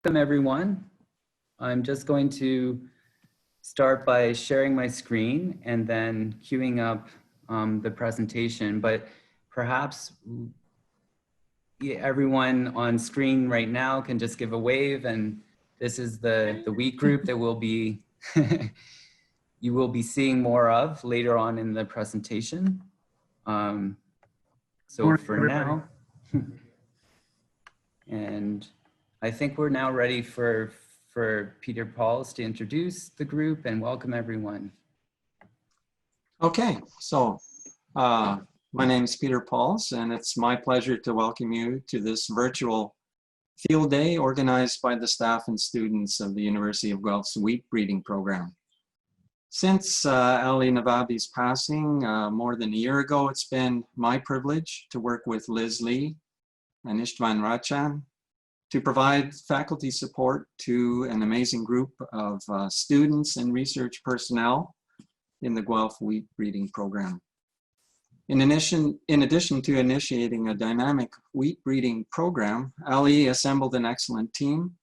Welcome everyone. I'm just going to start by sharing my screen and then queuing up the presentation, but perhaps everyone on screen right now can just give a wave, and this is the wheat group that will be you will be seeing more of later on in the presentation. So for now, and I think we're now ready for Peter Pauls to introduce the group and welcome everyone. Okay, so my name is Peter Pauls, and it's my pleasure to welcome you to this virtual field day organized by the staff and students of the University of Guelph's wheat breeding program. Since Ali Navabi's passing more than a year ago, it's been my privilege to work with Liz Lee and Istvan Rajcan to provide faculty support to an amazing group of students and research personnel in the Guelph wheat breeding program. In addition to initiating a dynamic wheat breeding program, Ali assembled an excellent team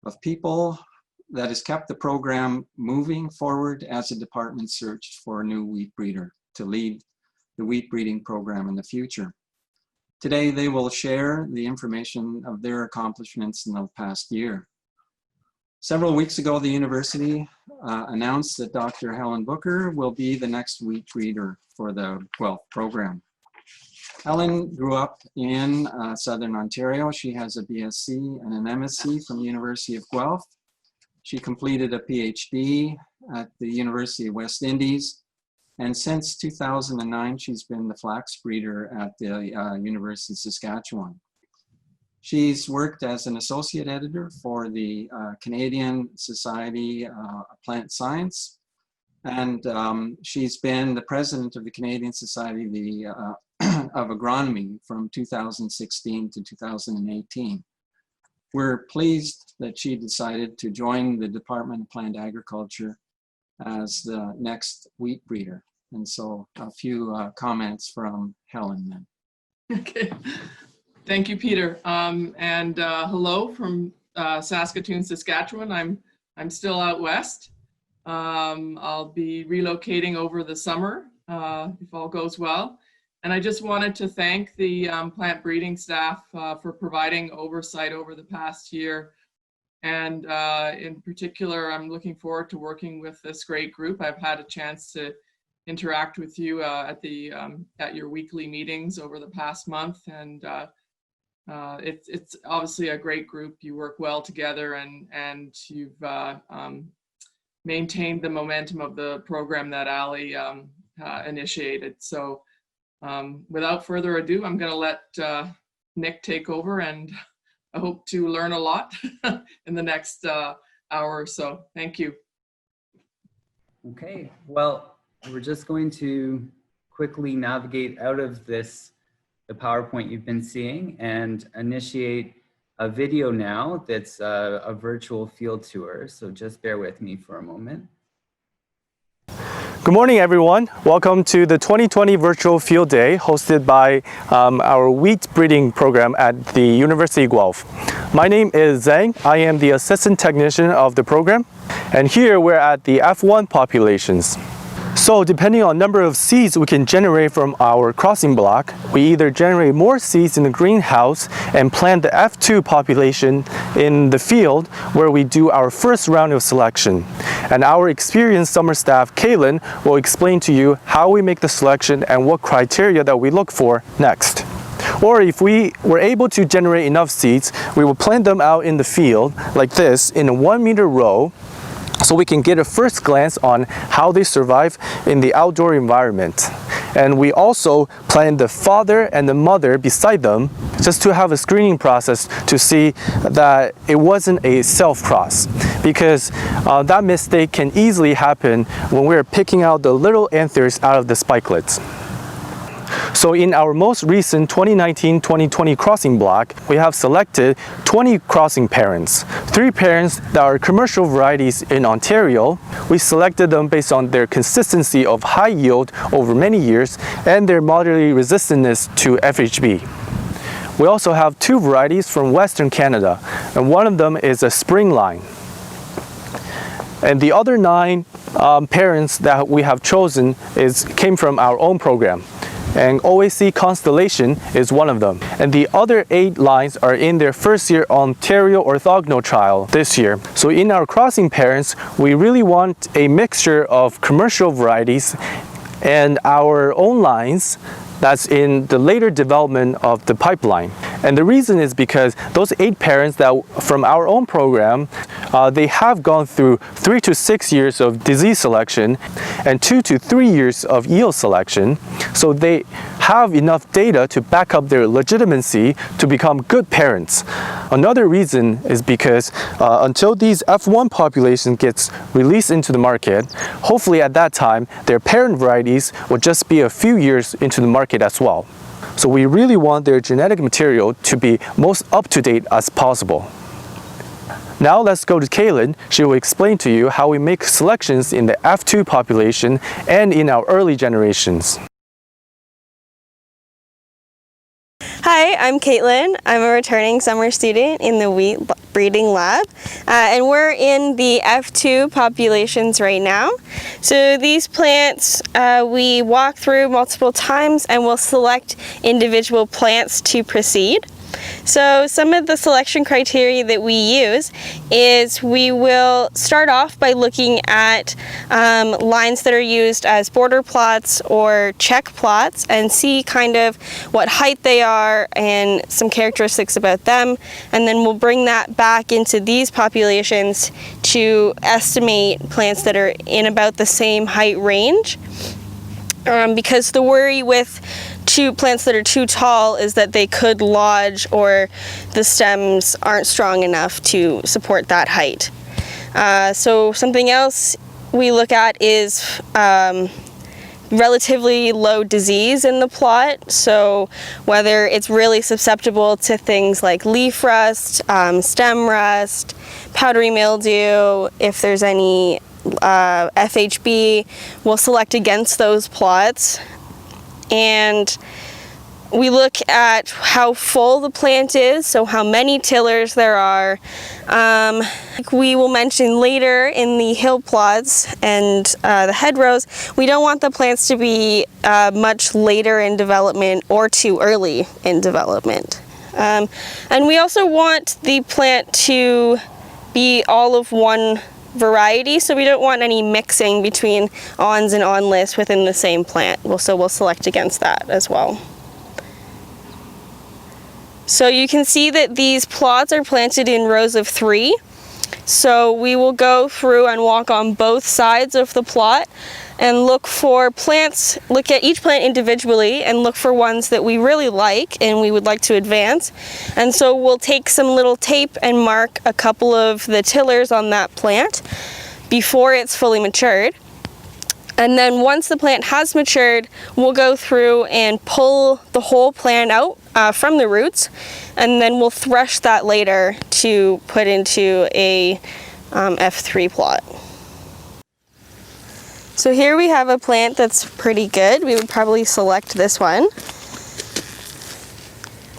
of people that has kept the program moving forward as the department searched for a new wheat breeder to lead the wheat breeding program in the future. Today, they will share the information of their accomplishments in the past year. Several weeks ago, the university announced that Dr. Helen Wilker will be the next wheat breeder for the Guelph program. Helen grew up in Southern Ontario. She has a BSc and an MSc from the University of Guelph. She completed a PhD at the University of West Indies. And since 2009, she's been the flax breeder at the University of Saskatchewan. She's worked as an associate editor for the Canadian Society of Plant Science. And she's been the president of the Canadian Society of Agronomy from 2016 to 2018. We're pleased that she decided to join the Department of Plant Agriculture as the next wheat breeder. And so a few comments from Helen then. Okay, thank you, Peter. Hello from Saskatoon, Saskatchewan. I'm still out west. I'll be relocating over the summer if all goes well. And I just wanted to thank the plant breeding staff for providing oversight over the past year. And in particular, I'm looking forward to working with this great group. I've had a chance to interact with you at your weekly meetings over the past month, and it's obviously a great group. You work well together, and you've maintained the momentum of the program that Ali initiated. So without further ado, I'm going to let Nick take over, and I hope to learn a lot in the next hour or so. Thank you. Okay, well, we're just going to quickly navigate out of the PowerPoint you've been seeing and initiate a video now that's a virtual field tour. So just bear with me for a moment. Good morning, everyone. Welcome to the 2020 Virtual Field Day hosted by our wheat breeding program at the University of Guelph. My name is Zhang. I am the assistant technician of the program. And here we're at the F1 populations. So depending on number of seeds we can generate from our crossing block, we either generate more seeds in the greenhouse and plant the F2 population in the field where we do our first round of selection. And our experienced summer staff, Kaitlyn, will explain to you how we make the selection and what criteria that we look for next. Or if we were able to generate enough seeds, we will plant them out in the field like this in a 1 meter row, so we can get a first glance on how they survive in the outdoor environment. And we also plant the father and the mother beside them just to have a screening process to see that it wasn't a self-cross, because that mistake can easily happen when we're picking out the little anthers out of the spikelets. So in our most recent 2019-2020 crossing block, we have selected 20 crossing parents. 3 parents that are commercial varieties in Ontario. We selected them based on their consistency of high yield over many years and their moderately resistantness to FHB. We also have 2 varieties from Western Canada, and one of them is a spring line. And the other 9 parents that we have chosen came from our own program. And OAC Constellation is one of them. And the other 8 lines are in their first year Ontario orthogonal trial this year. So in our crossing parents, we really want a mixture of commercial varieties and our own lines that's in the later development of the pipeline. And the reason is because those 8 parents that from our own program, they have gone through 3 to 6 years of disease selection and 2 to 3 years of yield selection. So they have enough data to back up their legitimacy to become good parents. Another reason is because until these F1 population gets released into the market, hopefully at that time, their parent varieties will just be a few years into the market as well. So we really want their genetic material to be most up-to-date as possible. Now let's go to Kaitlyn. She will explain to you how we make selections in the F2 population and in our early generations. Hi, I'm Kaitlyn. I'm a returning summer student in the wheat breeding lab, and we're in the F2 populations right now. So these plants we walk through multiple times and we'll select individual plants to proceed. So some of the selection criteria that we use is we will start off by looking at lines that are used as border plots or check plots and see kind of what height they are and some characteristics about them, and then we'll bring that back into these populations to estimate plants that are in about the same height range. Because the worry with plants that are too tall is that they could lodge or the stems aren't strong enough to support that height. So something else we look at is relatively low disease in the plot. So whether it's really susceptible to things like leaf rust, stem rust, powdery mildew, if there's any FHB, we'll select against those plots. And we look at how full the plant is, so how many tillers there are. Like we will mention later in the hill plots and the hedgerows, we don't want the plants to be much later in development or too early in development. And we also want the plant to be all of one variety, so we don't want any mixing between ons and onless within the same plant. So we'll select against that as well. So you can see that these plots are planted in rows of 3. So we will go through and walk on both sides of the plot and look for plants, look at each plant individually and look for ones that we really like and we would like to advance. And so we'll take some little tape and mark a couple of the tillers on that plant before it's fully matured. And then once the plant has matured, we'll go through and pull the whole plant out from the roots, and then we'll thresh that later to put into a F3 plot. So here we have a plant that's pretty good. We would probably select this one.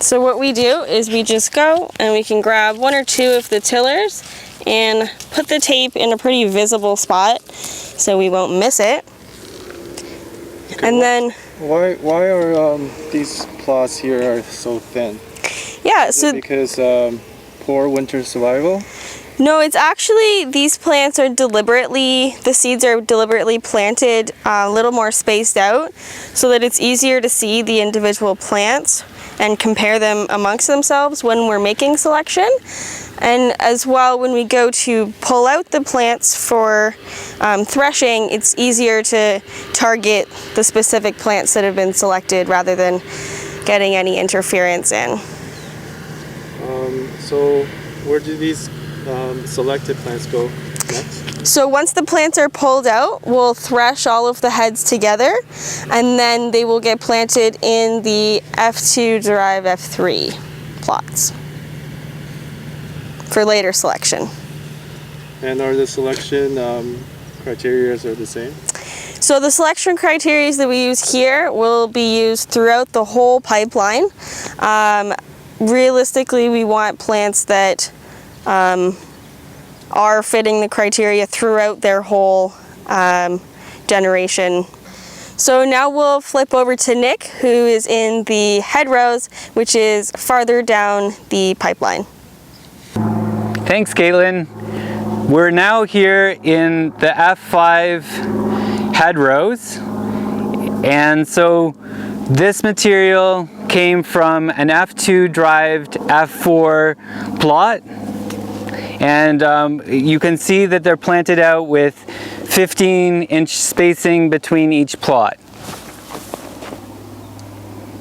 So what we do is we just go and we can grab 1 or 2 of the tillers and put the tape in a pretty visible spot so we won't miss it. Okay, and then why are these plots here are so thin? Yeah, Is so it because poor winter survival? No, it's actually, these plants are deliberately, the seeds are deliberately planted a little more spaced out so that it's easier to see the individual plants and compare them amongst themselves when we're making selection. And as well, when we go to pull out the plants for threshing, it's easier to target the specific plants that have been selected rather than getting any interference in. So where do these selected plants go next? So once the plants are pulled out, we'll thresh all of the heads together, and then they will get planted in the F2 derive F3 plots for later selection. And are the selection criteria are the same? So the selection criteria that we use here will be used throughout the whole pipeline. realistically, we want plants that are fitting the criteria throughout their whole generation. So now we'll flip over to Nick, who is in the hedgerows, which is farther down the pipeline. Thanks, Kaitlyn. We're now here in the F5 hedgerows. And so this material came from an F2 derived F4 plot. And you can see that they're planted out with 15-inch spacing between each plot.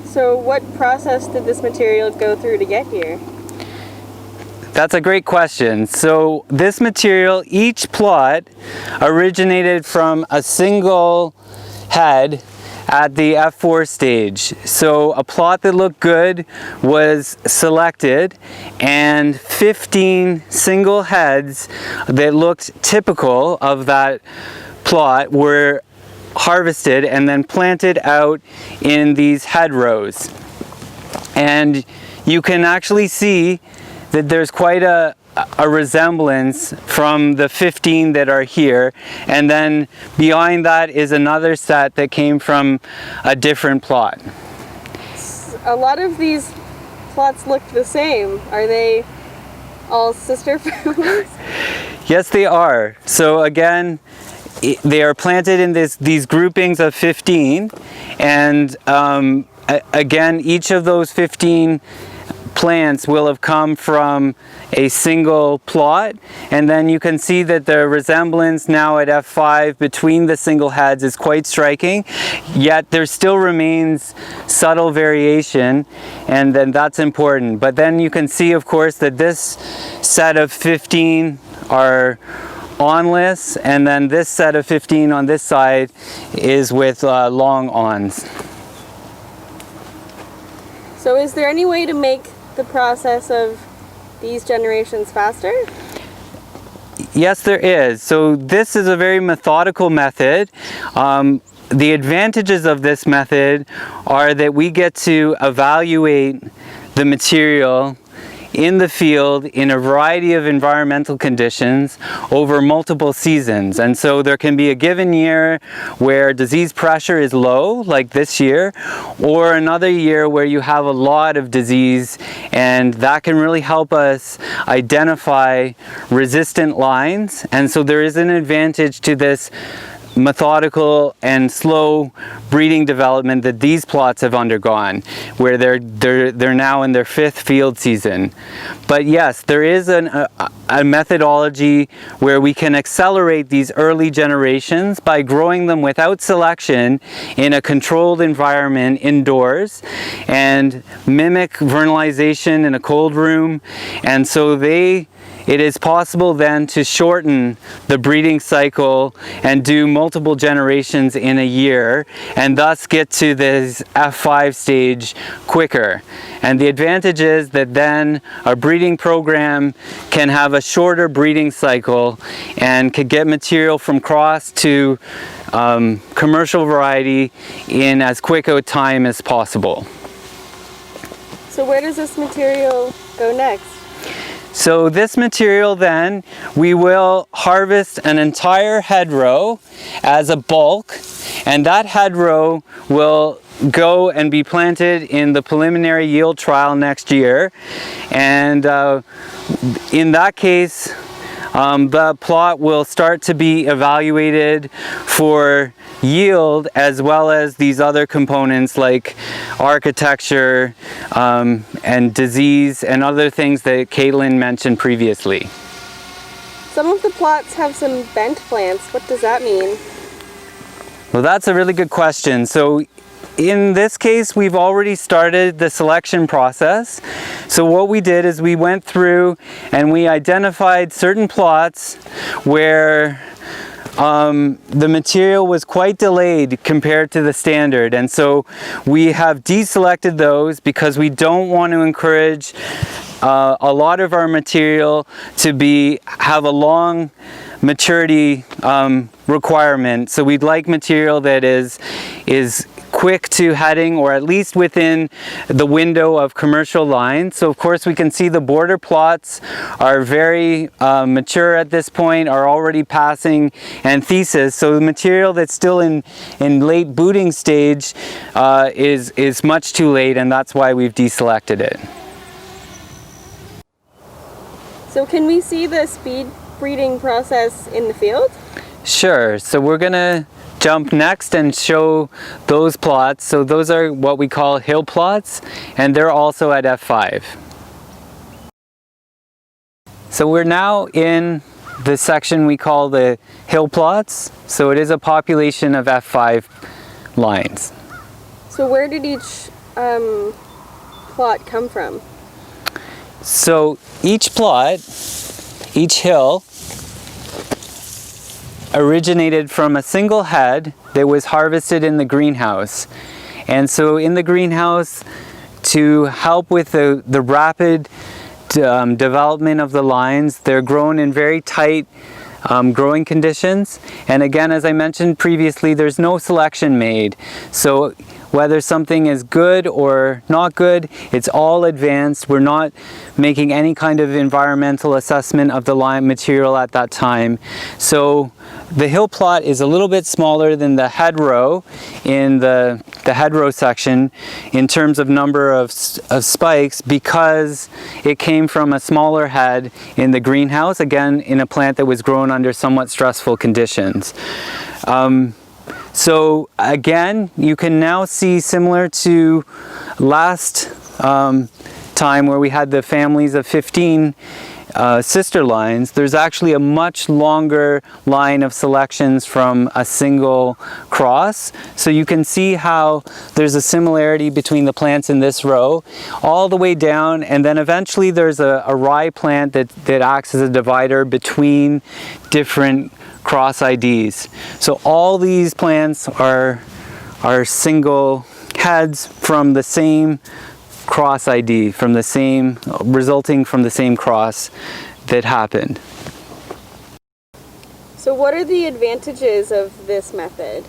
So what process did this material go through to get here? That's a great question. So this material, each plot originated from a single head at the F4 stage. So a plot that looked good was selected, and 15 single heads that looked typical of that plot were harvested and then planted out in these hedgerows. And you can actually see that there's quite a resemblance from the 15 that are here, and then behind that is another set that came from a different plot. A lot of these plots look the same. Are they all sister families? Yes, they are. So again, they are planted in these groupings of 15, and again, each of those 15 plants will have come from a single plot, and then you can see that the resemblance now at F5 between the single heads is quite striking, yet there still remains subtle variation, and then that's important. But then you can see, of course, that this set of 15 are onless, and then this set of 15 on this side is with long ons. So is there any way to make the process of these generations faster? Yes, there is. So this is a very methodical method. The advantages of this method are that we get to evaluate the material in the field in a variety of environmental conditions over multiple seasons. And so there can be a given year where disease pressure is low, like this year, or another year where you have a lot of disease, and that can really help us identify resistant lines. And so there is an advantage to this methodical and slow breeding development that these plots have undergone, where they're now in their 5th field season. But yes, there is a methodology where we can accelerate these early generations by growing them without selection in a controlled environment indoors and mimic vernalization in a cold room. And so it is possible then to shorten the breeding cycle and do multiple generations in a year, and thus get to this F5 stage quicker. And the advantage is that then a breeding program can have a shorter breeding cycle and could get material from cross to commercial variety in as quick a time as possible. So where does this material go next? So this material then, we will harvest an entire hedgerow as a bulk, and that hedgerow will go and be planted in the preliminary yield trial next year. And in that case, the plot will start to be evaluated for yield, as well as these other components like architecture and disease and other things that Kaitlyn mentioned previously. Some of the plots have some bent plants. What does that mean? Well, that's a really good question. So in this case, we've already started the selection process. So what we did is we went through and we identified certain plots where the material was quite delayed compared to the standard, and so we have deselected those because we don't want to encourage a lot of our material to have a long maturity requirement. So we'd like material that is quick to heading, or at least within the window of commercial lines. So of course we can see the border plots are very mature at this point, are already passing anthesis. So the material that's still in late booting stage is much too late, and that's why we've deselected it. So can we see the speed breeding process in the field? Sure, so we're gonna jump next and show those plots. So those are what we call hill plots, and they're also at F5. So we're now in the section we call the hill plots. So it is a population of F5 lines. So where did each plot come from? So each plot, each hill, originated from a single head that was harvested in the greenhouse. And so in the greenhouse, to help with the rapid development of the lines, they're grown in very tight growing conditions. And again, as I mentioned previously, there's no selection made. So whether something is good or not good, it's all advanced. We're not making any kind of environmental assessment of the line material at that time. So the hill plot is a little bit smaller than the head row in the head row section in terms of number of spikes, because it came from a smaller head in the greenhouse, again in a plant that was grown under somewhat stressful conditions. So again, you can now see, similar to last time where we had the families of 15 sister lines, there's actually a much longer line of selections from a single cross. So you can see how there's a similarity between the plants in this row all the way down, and then eventually there's a rye plant that acts as a divider between different cross IDs. So all these plants are single heads from the same cross ID, resulting from the same cross that happened. So what are the advantages of this method?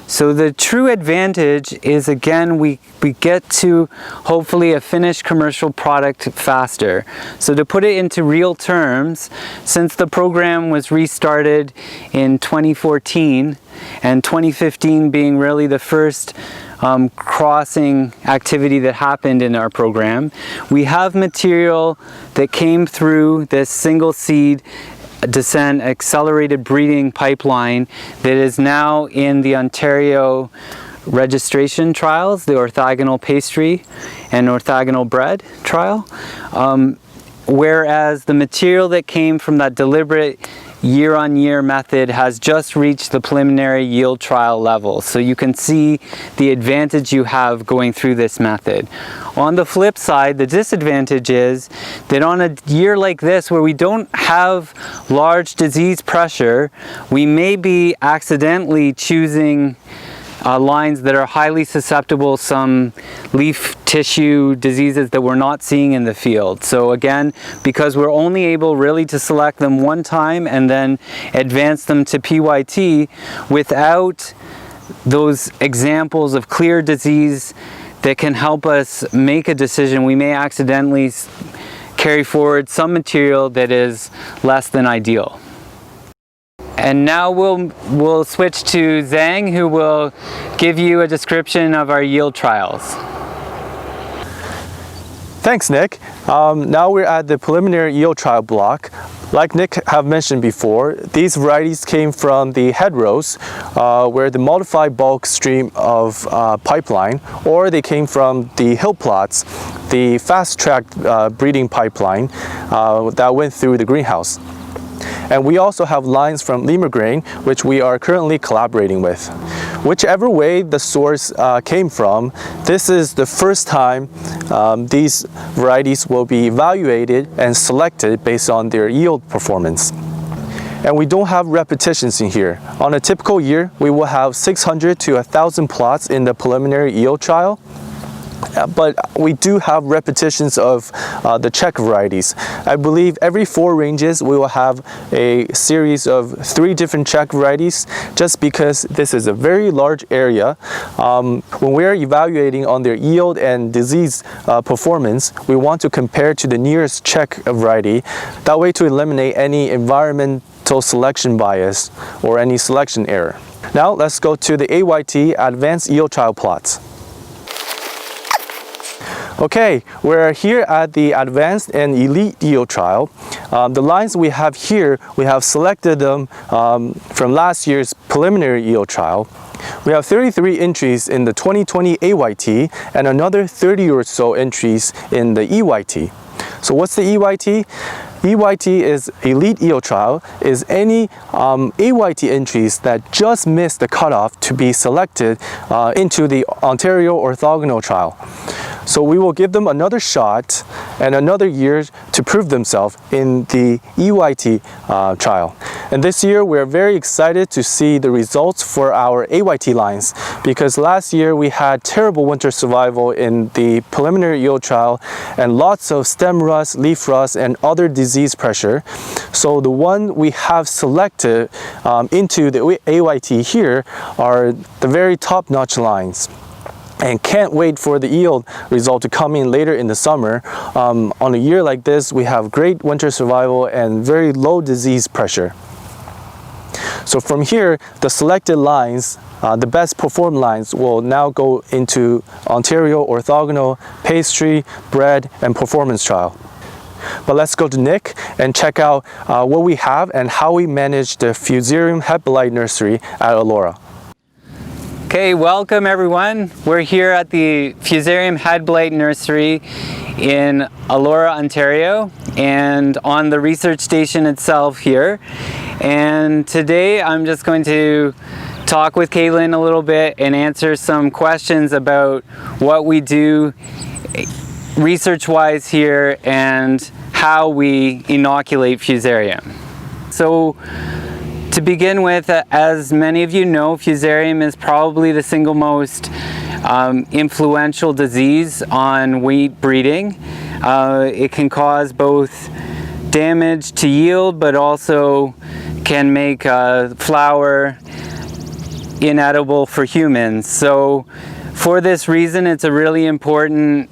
So the true advantage is, again, we get to hopefully a finished commercial product faster. So to put it into real terms, since the program was restarted in 2014, and 2015 being really the first crossing activity that happened in our program, we have material that came through this single seed descent accelerated breeding pipeline that is now in the Ontario registration trials, the orthogonal pastry and orthogonal bread trial, whereas the material that came from that deliberate year-on-year method has just reached the preliminary yield trial level. So you can see the advantage you have going through this method. On the flip side, the disadvantage is that on a year like this, where we don't have large disease pressure, we may be accidentally choosing lines that are highly susceptible to some leaf tissue diseases that we're not seeing in the field. So again, because we're only able really to select them one time and then advance them to PYT without those examples of clear disease that can help us make a decision, we may accidentally carry forward some material that is less than ideal. And now we'll switch to Zhang, who will give you a description of our yield trials. Thanks, Nick. Now we're at the preliminary yield trial block. Like Nick have mentioned before, these varieties came from the head rows, where the modified bulk stream of pipeline, or they came from the hill plots, the fast-tracked breeding pipeline that went through the greenhouse. And we also have lines from lemur grain, which we are currently collaborating with. Whichever way the source came from, this is the first time these varieties will be evaluated and selected based on their yield performance. And we don't have repetitions in here. On a typical year, we will have 600 to 1,000 plots in the preliminary yield trial. but we do have repetitions of the Czech varieties. I believe every 4 ranges we will have a series of 3 different Czech varieties, just because this is a very large area. When we're evaluating on their yield and disease performance, we want to compare to the nearest Czech variety, that way to eliminate any environmental selection bias or any selection error. Now let's go to the AYT advanced yield trial plots. Okay, we're here at the advanced and elite yield trial. The lines we have here, we have selected them from last year's preliminary yield trial. We have 33 entries in the 2020 AYT and another 30 or so entries in the EYT. So what's the EYT? EYT is elite yield trial, is any AYT entries that just missed the cutoff to be selected into the Ontario orthogonal trial. So we will give them another shot and another year to prove themselves in the EYT trial. And this year we're very excited to see the results for our AYT lines, because last year we had terrible winter survival in the preliminary yield trial and lots of stem rust, leaf rust, and other disease pressure. So the one we have selected into the AYT here are the very top-notch lines. And can't wait for the yield result to come in later in the summer. On a year like this, we have great winter survival and very low disease pressure. So from here, the selected lines, the best performed lines, will now go into Ontario orthogonal, pastry, bread, and performance trial. But let's go to Nick and check out what we have and how we manage the Fusarium Hepalite nursery at Elora. Okay, welcome everyone. We're here at the Fusarium Hepalite nursery in Elora, Ontario, and on the research station itself here. And today I'm just going to talk with Kaitlyn a little bit and answer some questions about what we do research-wise here and how we inoculate Fusarium. So, to begin with, as many of you know, Fusarium is probably the single most influential disease on wheat breeding. It can cause both damage to yield, but also can make flour inedible for humans. So for this reason, it's a really important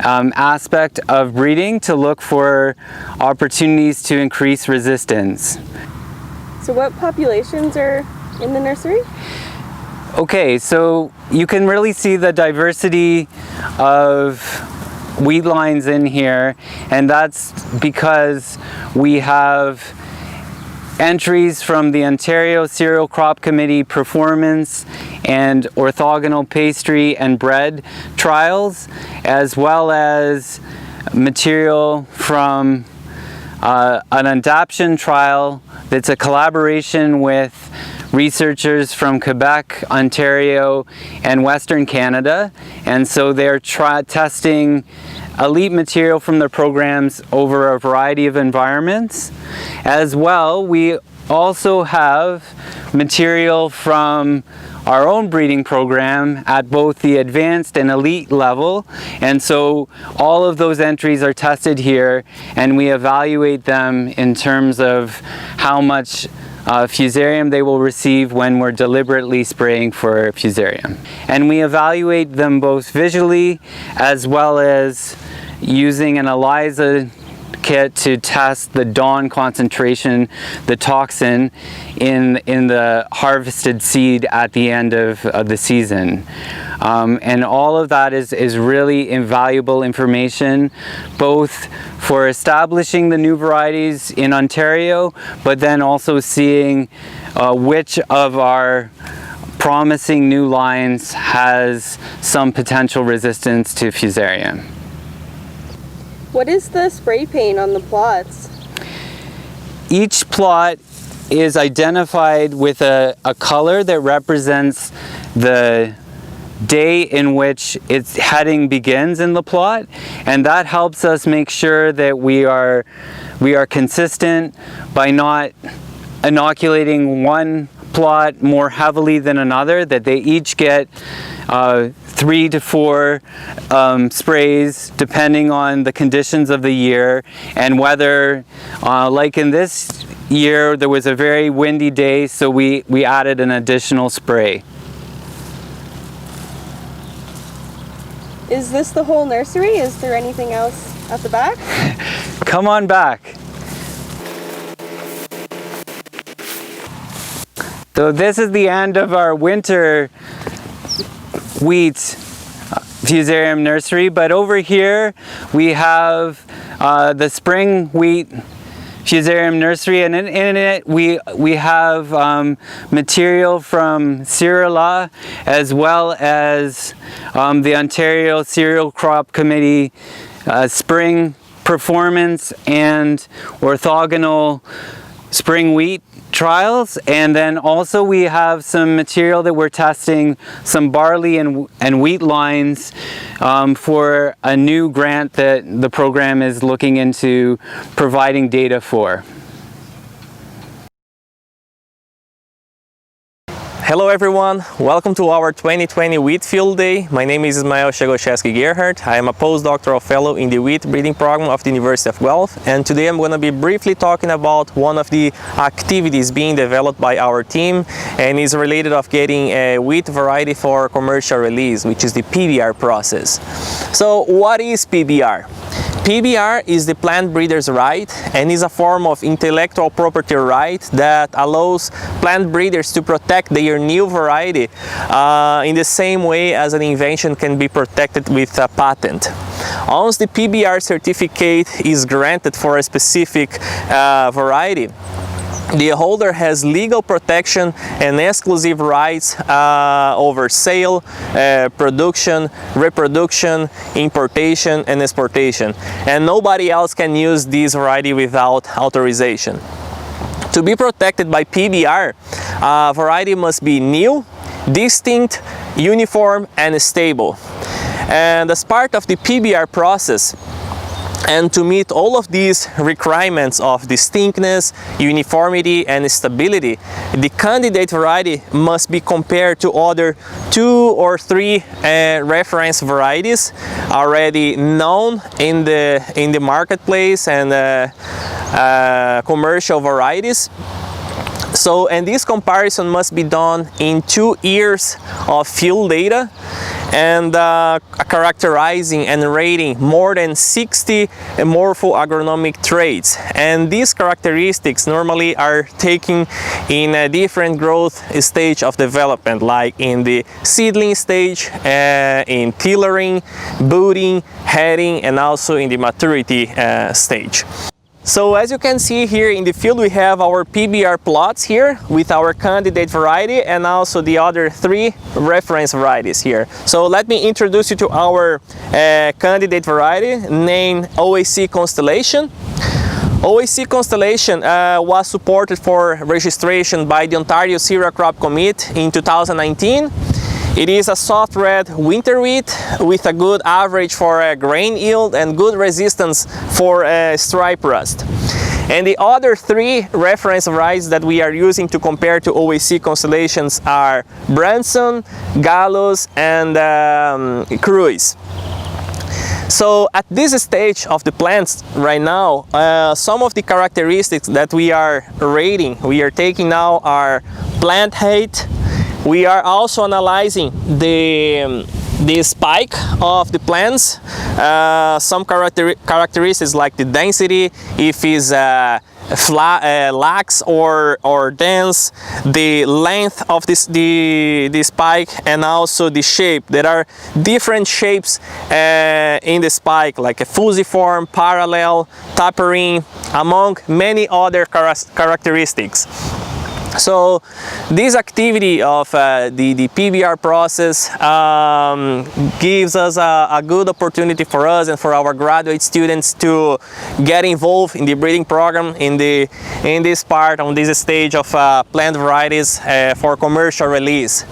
aspect of breeding to look for opportunities to increase resistance. So what populations are in the nursery? Okay, so you can really see the diversity of wheat lines in here, and that's because we have entries from the Ontario Cereal Crop Committee performance and orthogonal pastry and bread trials, as well as material from an adaptation trial that's a collaboration with researchers from Quebec, Ontario, and Western Canada. And so they're testing elite material from their programs over a variety of environments. As well, we also have material from our own breeding program at both the advanced and elite level, and so all of those entries are tested here, and we evaluate them in terms of how much Fusarium they will receive when we're deliberately spraying for Fusarium. And we evaluate them both visually as well as using an ELISA kit to test the DAWN concentration, the toxin, in the harvested seed at the end of the season. And all of that is really invaluable information, both for establishing the new varieties in Ontario, but then also seeing which of our promising new lines has some potential resistance to Fusarium. What is the spray paint on the plots? Each plot is identified with a color that represents the day in which its heading begins in the plot, and that helps us make sure that we are consistent by not inoculating one plot more heavily than another, that they each get 3 to 4 sprays depending on the conditions of the year, and whether, like in this year, there was a very windy day, so we added an additional spray. Is this the whole nursery? Is there anything else at the back? Come on back. So this is the end of our winter wheat fusarium nursery, but over here we have the spring wheat fusarium nursery, and in it we have material from Sierra as well as the Ontario Cereal Crop Committee spring performance and orthogonal spring wheat trials, and then also we have some material that we're testing, some barley and wheat lines for a new grant that the program is looking into providing data for. Hello everyone, welcome to our 2020 Wheat Field Day. My name is Ismael Schegoscheski Gerhardt. I am a postdoctoral fellow in the wheat breeding program of the University of Guelph, and today I'm going to be briefly talking about one of the activities being developed by our team, and is related of getting a wheat variety for commercial release, which is the PBR process. So what is PBR? PBR is the plant breeder's right, and is a form of intellectual property right that allows plant breeders to protect their new variety in the same way as an invention can be protected with a patent. Once the PBR certificate is granted for a specific variety, the holder has legal protection and exclusive rights over sale, production, reproduction, importation, and exportation. And nobody else can use this variety without authorization. To be protected by PBR, a variety must be new, distinct, uniform, and stable. And as part of the PBR process, and to meet all of these requirements of distinctness, uniformity, and stability, the candidate variety must be compared to other 2 or 3 reference varieties already known in the marketplace and commercial varieties. So, and this comparison must be done in 2 years of field data, and characterizing and rating more than 60 morpho-agronomic traits. And these characteristics normally are taken in a different growth stage of development, like in the seedling stage, in tillering, budding, heading, and also in the maturity stage. So as you can see here in the field, we have our PBR plots here with our candidate variety and also the other 3 reference varieties here. So let me introduce you to our candidate variety named OAC Constellation. OAC Constellation was supported for registration by the Ontario Cereal Crop Committee in 2019. It is a soft red winter wheat with a good average for grain yield and good resistance for stripe rust. And the other 3 reference varieties that we are using to compare to OAC Constellations are Branson, Gallows, and Cruise. So at this stage of the plants right now, some of the characteristics that we are rating, we are taking now are plant height. We are also analyzing the spike of the plants, some characteristics like the density, if it's lax or dense, the length of the spike, and also the shape. There are different shapes in the spike, like a fusiform, parallel, tapering, among many other characteristics. So this activity of the PBR process gives us a good opportunity for us and for our graduate students to get involved in the breeding program in this part, on this stage of plant varieties for commercial release.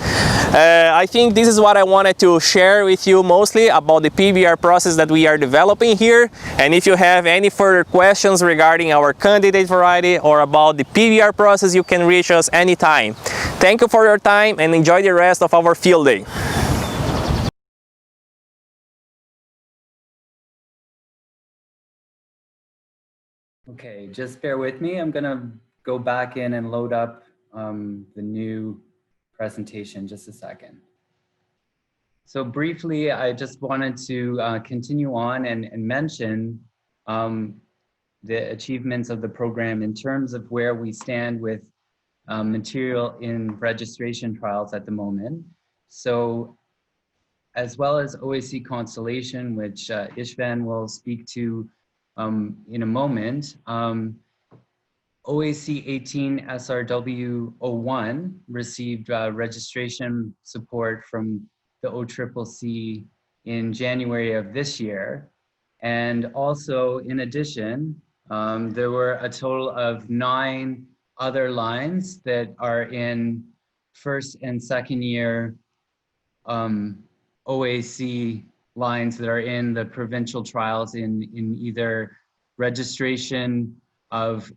I think this is what I wanted to share with you mostly about the PBR process that we are developing here. And if you have any further questions regarding our candidate variety or about the PBR process, you can reach us anytime. Thank you for your time and enjoy the rest of our field day. Okay, just bear with me. I'm gonna go back in and load up the new presentation, just a second. So briefly, I just wanted to continue on and mention the achievements of the program in terms of where we stand with material in registration trials at the moment. So as well as OAC Constellation, which Istvan will speak to in a moment, OAC 18 SRW01 received registration support from the OCCC in January of this year. And also, in addition, there were a total of 9 other lines that are in first and second year OAC lines that are in the provincial trials in either registration of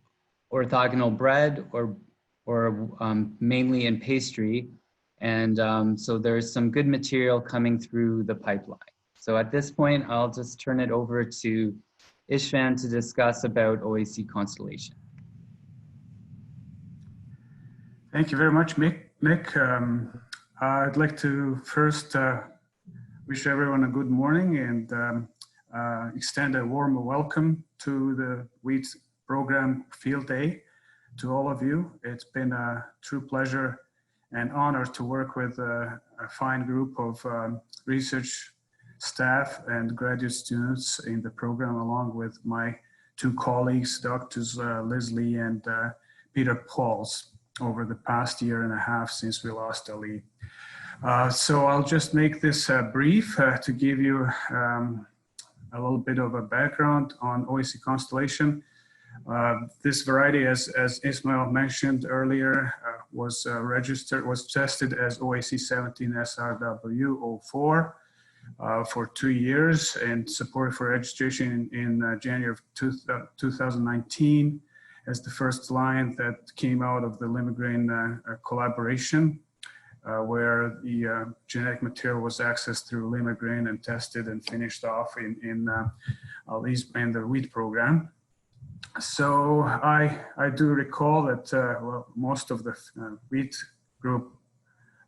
orthogonal bread or mainly in pastry. And so there's some good material coming through the pipeline. So at this point, I'll just turn it over to Istvan to discuss about OAC Constellation. Thank you very much, Nick. I'd like to first wish everyone a good morning and extend a warm welcome to the wheat program field day to all of you. It's been a true pleasure and honor to work with a fine group of research staff and graduate students in the program, along with my 2 colleagues, Drs. Leslie and Peter Pauls, over the past year and a half since we lost Ali. So I'll just make this brief to give you a little bit of a background on OAC Constellation. This variety, as Ismael mentioned earlier, was tested as OAC 17 SRW04 for 2 years and supported for registration in January of 2019 as the first line that came out of the Limagrain collaboration, where the genetic material was accessed through Limagrain and tested and finished off in the wheat program. So I do recall that well, most of the wheat group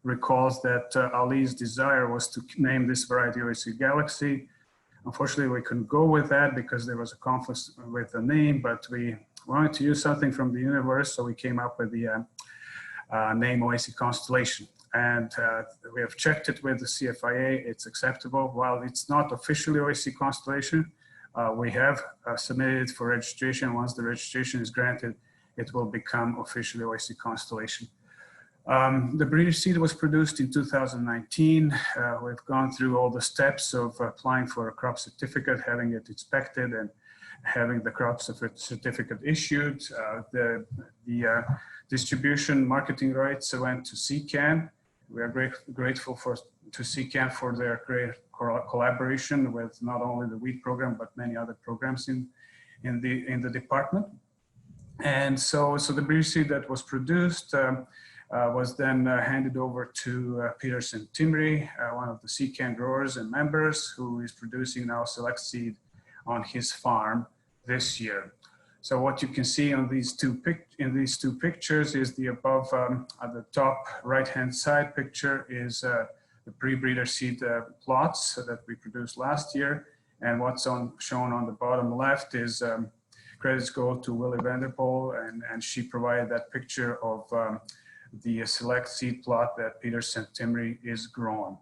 recalls that Ali's desire was to name this variety OAC Galaxy. Unfortunately, we couldn't go with that because there was a conflict with the name, but we wanted to use something from the universe, so we came up with the name OAC Constellation. And we have checked it with the CFIA, it's acceptable. While it's not officially OAC Constellation, we have submitted it for registration. Once the registration is granted, it will become officially OAC Constellation. The breeder seed was produced in 2019. We've gone through all the steps of applying for a crop certificate, having it inspected, and having the crop certificate issued. The distribution marketing rights went to CCAN. We are grateful to CCAN for their great collaboration with not only the wheat program, but many other programs in the department. And so the breeder seed that was produced was then handed over to Peterson Timry, one of the CCAN growers and members, who is producing now select seed on his farm this year. So what you can see on these two pictures is the above, at the top right-hand side picture is the pre-breeder seed plots that we produced last year. And what's shown on the bottom left is credits go to Willie Vanderpool, and she provided that picture of the select seed plot that Peterson Timry is growing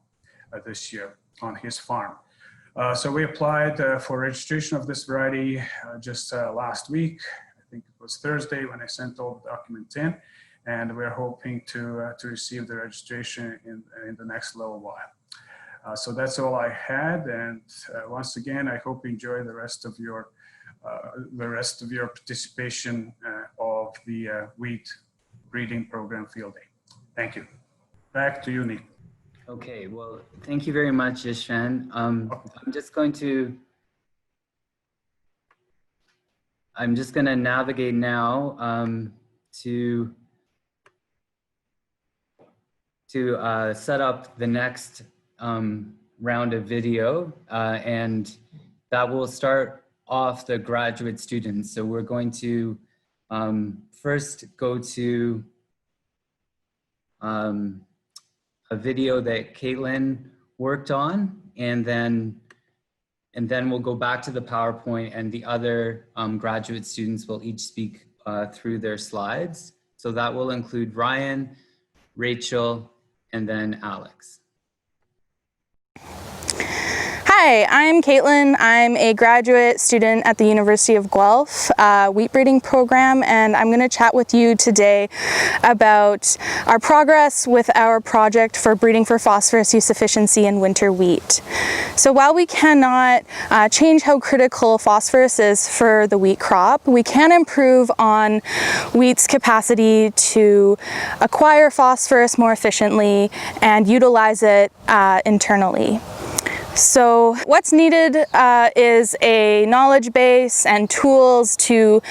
this year on his farm. So we applied for registration of this variety just last week. I think it was Thursday when I sent all the documents in, and we're hoping to receive the registration in the next little while. So that's all I had, and once again, I hope you enjoy the rest of your participation of the wheat breeding program field day. Thank you. Back to you, Nick. Okay, well, thank you very much, Istvan. I'm just going to navigate now to set up the next round of video, and that will start off the graduate students. So we're going to first go to a video that Kaitlyn worked on, and then we'll go back to the PowerPoint, and the other graduate students will each speak through their slides. So that will include Ryan, Rachel, and then Alex. Hi, I'm Kaitlyn. I'm a graduate student at the University of Guelph wheat breeding program, and I'm going to chat with you today about our progress with our project for breeding for phosphorus use efficiency in winter wheat. So while we cannot change how critical phosphorus is for the wheat crop, we can improve on wheat's capacity to acquire phosphorus more efficiently and utilize it internally. So what's needed is a knowledge base and tools to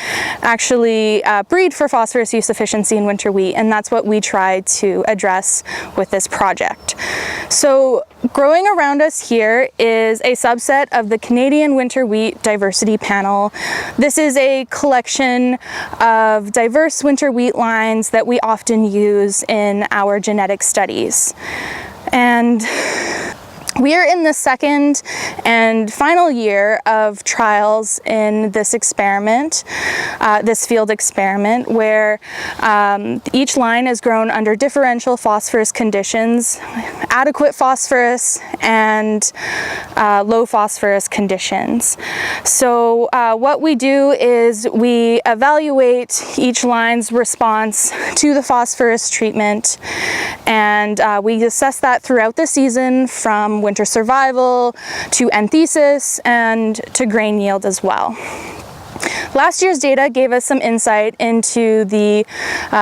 actually breed for phosphorus use efficiency in winter wheat, and that's what we try to address with this project. So growing around us here is a subset of the Canadian Winter Wheat Diversity Panel. This is a collection of diverse winter wheat lines that we often use in our genetic studies. And we are in the second and final year of trials in this experiment, this field experiment, where each line is grown under differential phosphorus conditions, adequate phosphorus and low phosphorus conditions. So what we do is we evaluate each line's response to the phosphorus treatment, and we assess that throughout the season, from winter survival to enthesis and to grain yield as well. Last year's data gave us some insight into the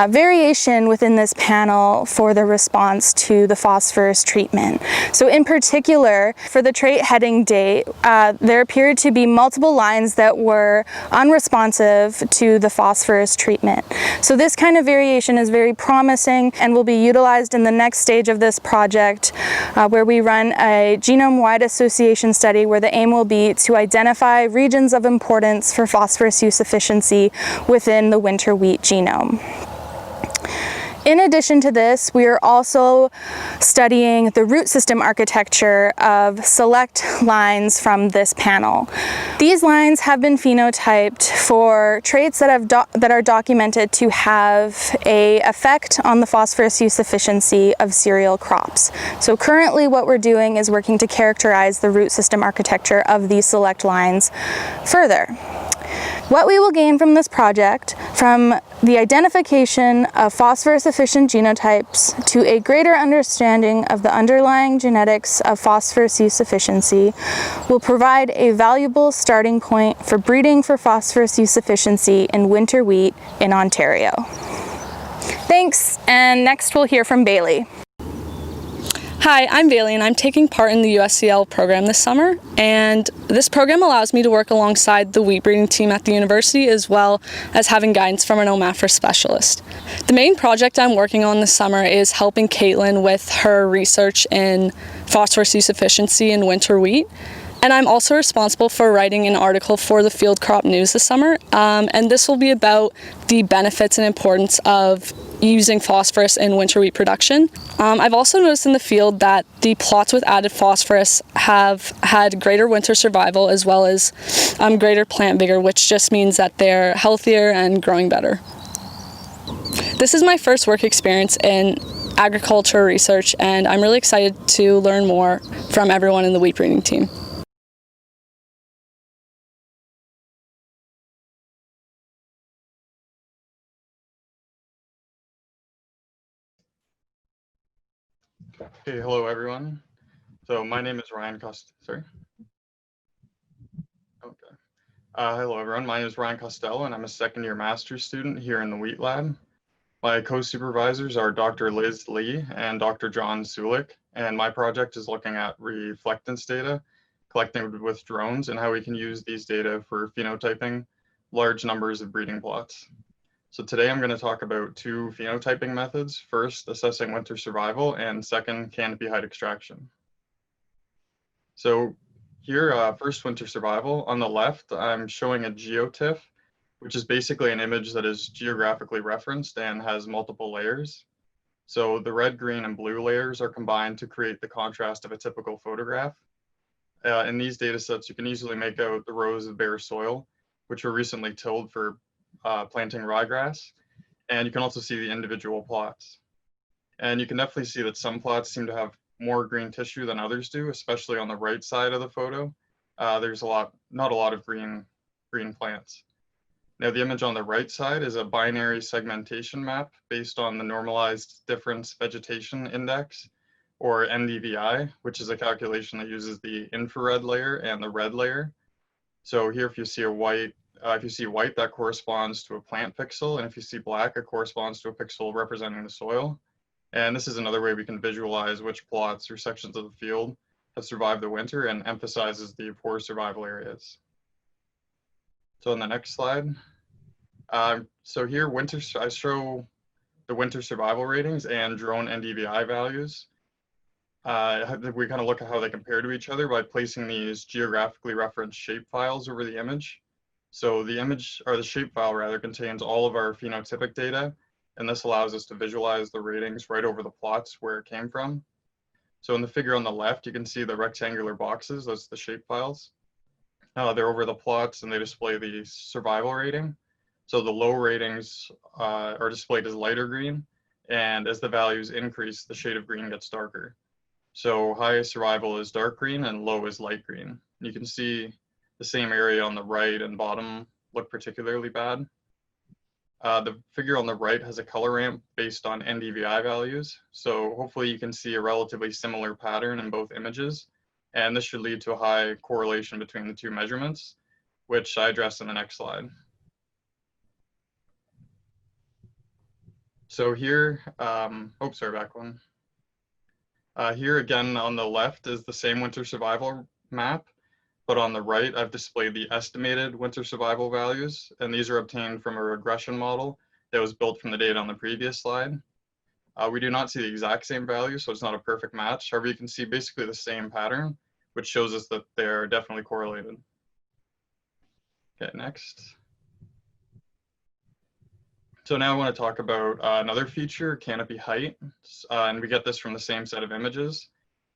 variation within this panel for the response to the phosphorus treatment. So in particular, for the trait heading date, there appeared to be multiple lines that were unresponsive to the phosphorus treatment. So this kind of variation is very promising and will be utilized in the next stage of this project, where we run a genome-wide association study where the aim will be to identify regions of importance for phosphorus use efficiency within the winter wheat genome. In addition to this, we are also studying the root system architecture of select lines from this panel. These lines have been phenotyped for traits that are documented to have an effect on the phosphorus use efficiency of cereal crops. So currently what we're doing is working to characterize the root system architecture of these select lines further. What we will gain from this project, from the identification of phosphorus efficient genotypes to a greater understanding of the underlying genetics of phosphorus use efficiency, will provide a valuable starting point for breeding for phosphorus use efficiency in winter wheat in Ontario. Thanks, and next we'll hear from Whaley. Hi, I'm Whaley, and I'm taking part in the USCL program this summer, and this program allows me to work alongside the wheat breeding team at the university, as well as having guidance from an OMAFR specialist. The main project I'm working on this summer is helping Kaitlyn with her research in phosphorus use efficiency in winter wheat. And I'm also responsible for writing an article for the Field Crop News this summer, and this will be about the benefits and importance of using phosphorus in winter wheat production. I've also noticed in the field that the plots with added phosphorus have had greater winter survival as well as greater plant vigor, which just means that they're healthier and growing better. This is my first work experience in agriculture research, and I'm really excited to learn more from everyone in the wheat breeding team. Okay, hello everyone. So my name is Ryan hello everyone, my name is Ryan Costello and I'm a second year master's student here in the Wheat Lab. My co-supervisors are Dr. Liz Lee and Dr. John Sulik, and my project is looking at reflectance data, collected with drones, and how we can use these data for phenotyping large numbers of breeding plots. So today I'm going to talk about two phenotyping methods. First, assessing winter survival, and second, canopy height extraction. So here, first winter survival. On the left, I'm showing a geotiff, which is basically an image that is geographically referenced and has multiple layers. So the red, green, and blue layers are combined to create the contrast of a typical photograph. In these data sets, you can easily make out the rows of bare soil, which were recently tilled for planting ryegrass. And you can also see the individual plots. And you can definitely see that some plots seem to have more green tissue than others do, especially on the right side of the photo. There's not a lot of green plants. Now the image on the right side is a binary segmentation map based on the normalized difference vegetation index, or NDVI, which is a calculation that uses the infrared layer and the red layer. So here, if you see white, that corresponds to a plant pixel, and if you see black, it corresponds to a pixel representing the soil. And this is another way we can visualize which plots or sections of the field have survived the winter and emphasizes the poor survival areas. So on the next slide, so here I show the winter survival ratings and drone NDVI values. We kind of look at how they compare to each other by placing these geographically referenced shapefiles over the image. So the image, or the shapefile rather, contains all of our phenotypic data, and this allows us to visualize the ratings right over the plots where it came from. So in the figure on the left, you can see the rectangular boxes, that's the shapefiles. They're over the plots and they display the survival rating. So the low ratings are displayed as lighter green, and as the values increase, the shade of green gets darker. So high survival is dark green and low is light green. You can see the same area on the right and bottom look particularly bad. The figure on the right has a color ramp based on NDVI values. So hopefully you can see a relatively similar pattern in both images. And this should lead to a high correlation between the two measurements, which I address in the next slide. So here, sorry, back one. Here again on the left is the same winter survival map, but on the right, I've displayed the estimated winter survival values, and these are obtained from a regression model that was built from the data on the previous slide. We do not see the exact same value, so it's not a perfect match. However, you can see basically the same pattern, which shows us that they're definitely correlated. Okay, next. So now I want to talk about another feature, canopy height, and we get this from the same set of images.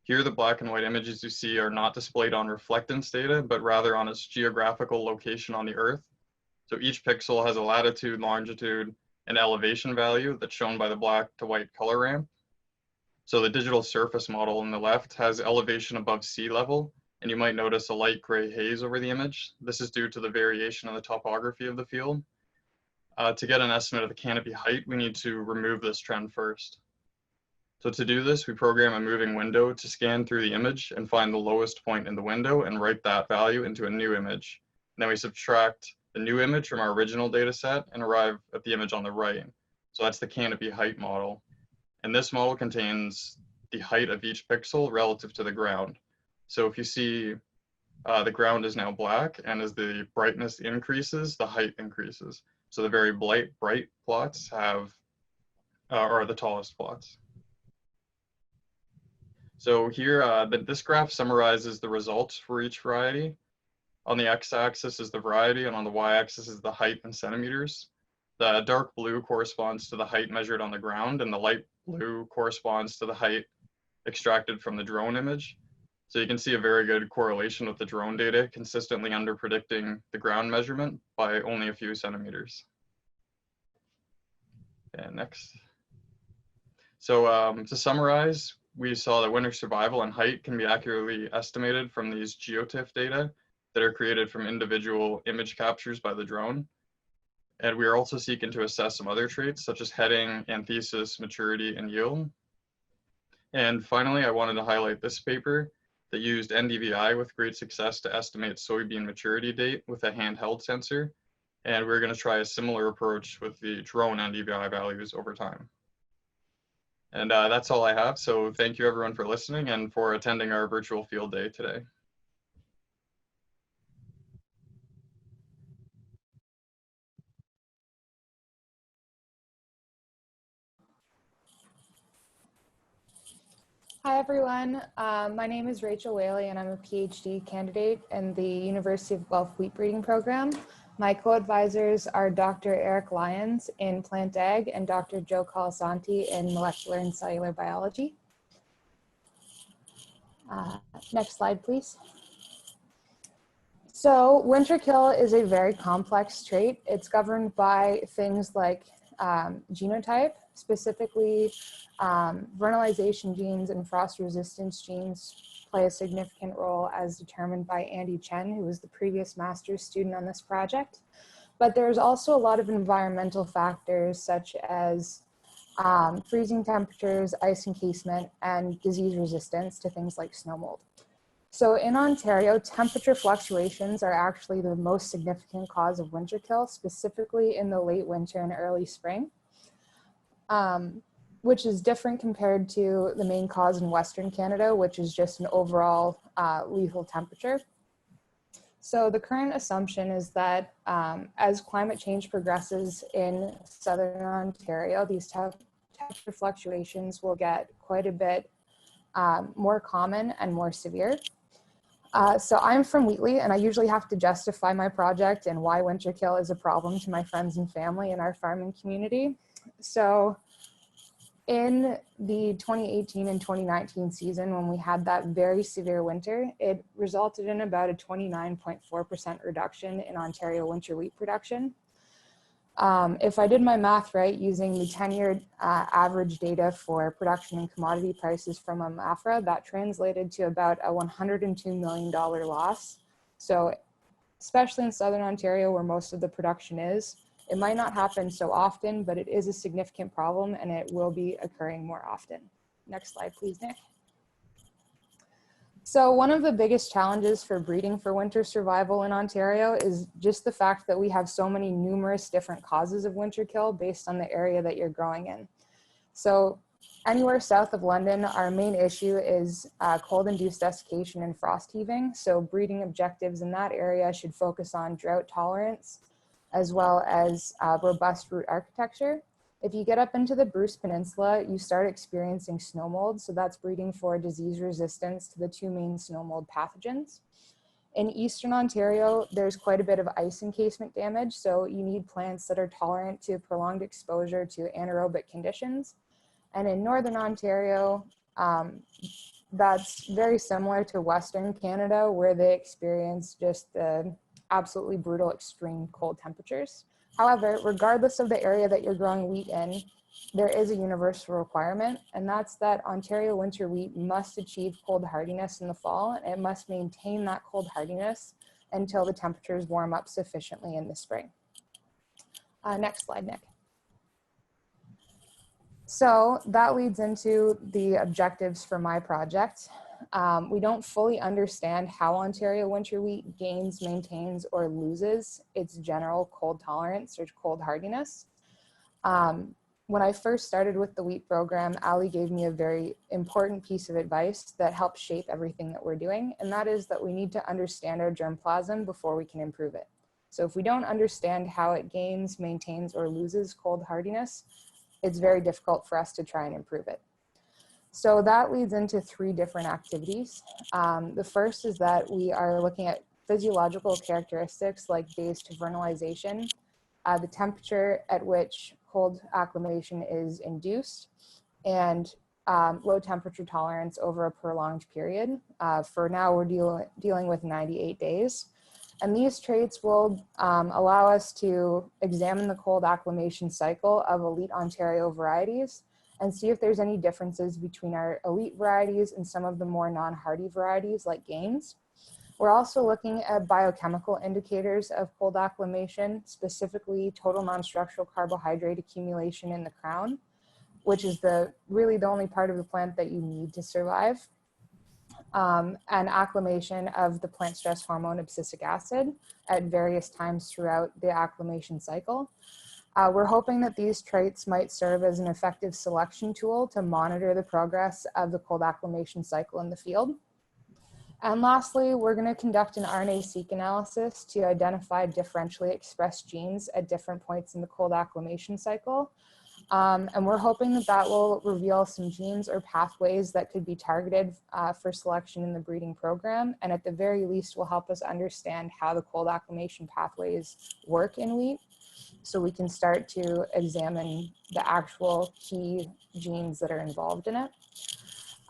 Here, the black and white images you see are not displayed on reflectance data, but rather on its geographical location on the Earth. So each pixel has a latitude, longitude, and elevation value that's shown by the black to white color ramp. So the digital surface model on the left has elevation above sea level, and you might notice a light gray haze over the image. This is due to the variation in the topography of the field. To get an estimate of the canopy height, we need to remove this trend first. So to do this, we program a moving window to scan through the image and find the lowest point in the window and write that value into a new image. And then we subtract the new image from our original data set and arrive at the image on the right. So that's the canopy height model. And this model contains the height of each pixel relative to the ground. So if you see the ground is now black, and as the brightness increases, the height increases. So the very bright plots are the tallest plots. So here, this graph summarizes the results for each variety. On the x-axis is the variety, and on the y-axis is the height in centimeters. The dark blue corresponds to the height measured on the ground, and the light blue corresponds to the height extracted from the drone image. So you can see a very good correlation with the drone data, consistently under-predicting the ground measurement by only a few centimeters. And next. So to summarize, we saw that winter survival and height can be accurately estimated from these geotiff data that are created from individual image captures by the drone. And we are also seeking to assess some other traits such as heading, anthesis, maturity, and yield. And finally, I wanted to highlight this paper that used NDVI with great success to estimate soybean maturity date with a handheld sensor. And we're going to try a similar approach with the drone NDVI values over time. And that's all I have. So thank you everyone for listening and for attending our virtual field day today. Hi everyone, my name is Rachel Whaley and I'm a PhD candidate in the University of Guelph Wheat Breeding Program. My co-advisors are Dr. Eric Lyons in plant ag and Dr. Joe Colasanti in molecular and cellular biology. Next slide, please. So winter kill is a very complex trait. It's governed by things like genotype, specifically vernalization genes and frost resistance genes play a significant role as determined by Andy Chen, who was the previous master's student on this project. But there's also a lot of environmental factors such as freezing temperatures, ice encasement, and disease resistance to things like snow mold. So in Ontario, temperature fluctuations are actually the most significant cause of winter kill, specifically in the late winter and early spring, which is different compared to the main cause in Western Canada, which is just an overall lethal temperature. So the current assumption is that as climate change progresses in Southern Ontario, these temperature fluctuations will get quite a bit more common and more severe. So I'm from Wheatley, and I usually have to justify my project and why winter kill is a problem to my friends and family in our farming community. So in the 2018 and 2019 season, when we had that very severe winter, it resulted in about a 29.4% reduction in Ontario winter wheat production. If I did my math right, using the 10-year average data for production and commodity prices from AMAFRA, that translated to about a $102 million loss. So especially in Southern Ontario, where most of the production is, it might not happen so often, but it is a significant problem and it will be occurring more often. Next slide, please, Nick. So one of the biggest challenges for breeding for winter survival in Ontario is just the fact that we have so many numerous different causes of winter kill based on the area that you're growing in. So anywhere south of London, our main issue is cold-induced desiccation and frost heaving. So breeding objectives in that area should focus on drought tolerance, as well as robust root architecture. If you get up into the Bruce Peninsula, you start experiencing snow mold. So that's breeding for disease resistance to the two main snow mold pathogens. In Eastern Ontario, there's quite a bit of ice encasement damage. So you need plants that are tolerant to prolonged exposure to anaerobic conditions. And in Northern Ontario, that's very similar to Western Canada, where they experience just the absolutely brutal extreme cold temperatures. However, regardless of the area that you're growing wheat in, there is a universal requirement, and that's that Ontario winter wheat must achieve cold hardiness in the fall, and it must maintain that cold hardiness until the temperatures warm up sufficiently in the spring. Next slide, Nick. So that leads into the objectives for my project. We don't fully understand how Ontario winter wheat gains, maintains, or loses its general cold tolerance or cold hardiness. When I first started with the wheat program, Ali gave me a very important piece of advice that helps shape everything that we're doing, and that is that we need to understand our germplasm before we can improve it. So if we don't understand how it gains, maintains, or loses cold hardiness, it's very difficult for us to try and improve it. So that leads into three different activities. The first is that we are looking at physiological characteristics like days to vernalization, the temperature at which cold acclimation is induced, and low temperature tolerance over a prolonged period. For now, we're dealing with 98 days. And these traits will allow us to examine the cold acclimation cycle of elite Ontario varieties and see if there's any differences between our elite varieties and some of the more non-hardy varieties like Gaines. We're also looking at biochemical indicators of cold acclimation, specifically total non-structural carbohydrate accumulation in the crown, which is really the only part of the plant that you need to survive, and acclimation of the plant stress hormone abscisic acid at various times throughout the acclimation cycle. We're hoping that these traits might serve as an effective selection tool to monitor the progress of the cold acclimation cycle in the field. And lastly, we're going to conduct an RNA-seq analysis to identify differentially expressed genes at different points in the cold acclimation cycle. And we're hoping that that will reveal some genes or pathways that could be targeted for selection in the breeding program. And at the very least will help us understand how the cold acclimation pathways work in wheat, so we can start to examine the actual key genes that are involved in it.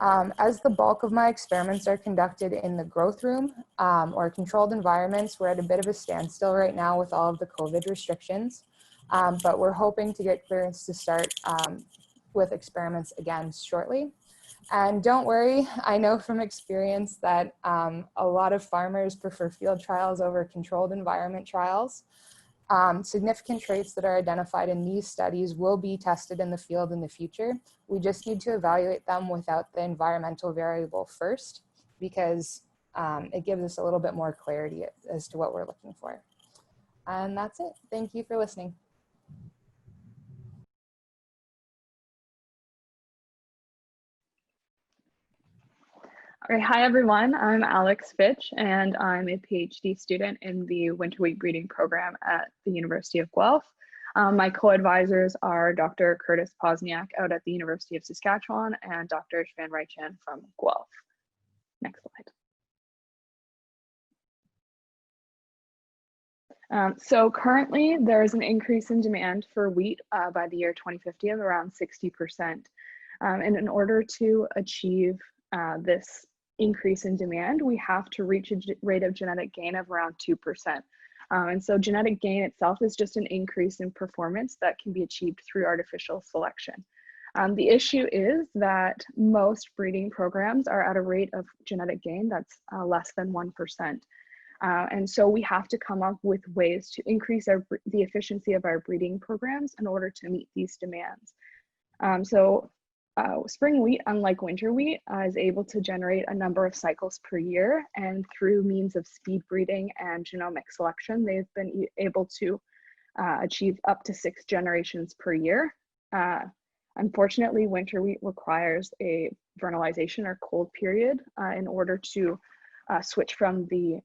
As the bulk of my experiments are conducted in the growth room or controlled environments, we're at a bit of a standstill right now with all of the COVID restrictions, but we're hoping to get clearance to start with experiments again shortly. And don't worry, I know from experience that a lot of farmers prefer field trials over controlled environment trials. Significant traits that are identified in these studies will be tested in the field in the future. We just need to evaluate them without the environmental variable first, because it gives us a little bit more clarity as to what we're looking for. And that's it. Thank you for listening. All right, hi everyone, I'm Alex Fitch and I'm a PhD student in the winter wheat breeding program at the University of Guelph. My co-advisors are Dr. Curtis Pozniak out at the University of Saskatchewan and Dr. Istvan Rajcan from Guelph. Next slide. So currently there is an increase in demand for wheat by the year 2050 of around 60%. And in order to achieve this increase in demand, we have to reach a rate of genetic gain of around 2%. And so genetic gain itself is just an increase in performance that can be achieved through artificial selection. The issue is that most breeding programs are at a rate of genetic gain that's less than 1%. And so we have to come up with ways to increase the efficiency of our breeding programs in order to meet these demands. Spring wheat, unlike winter wheat, is able to generate a number of cycles per year, and through means of speed breeding and genomic selection, they've been able to achieve up to 6 generations per year. Unfortunately, winter wheat requires a vernalization or cold period in order to switch from the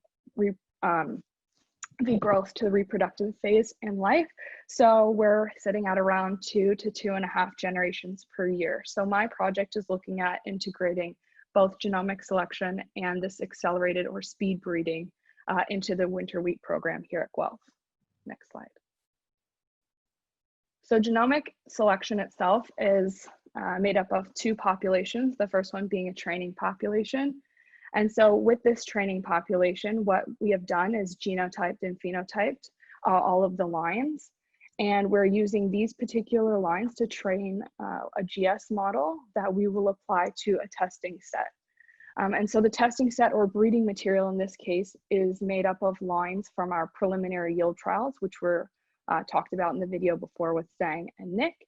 growth to the reproductive phase in life. So we're sitting at around 2 to 2.5 generations per year. So my project is looking at integrating both genomic selection and this accelerated or speed breeding into the winter wheat program here at Guelph. Next slide. So genomic selection itself is made up of 2 populations, the first one being a training population. And so with this training population, what we have done is genotyped and phenotyped all of the lines. And we're using these particular lines to train a GS model that we will apply to a testing set. And so the testing set, or breeding material in this case, is made up of lines from our preliminary yield trials, which were talked about in the video before with Zhang and Nick.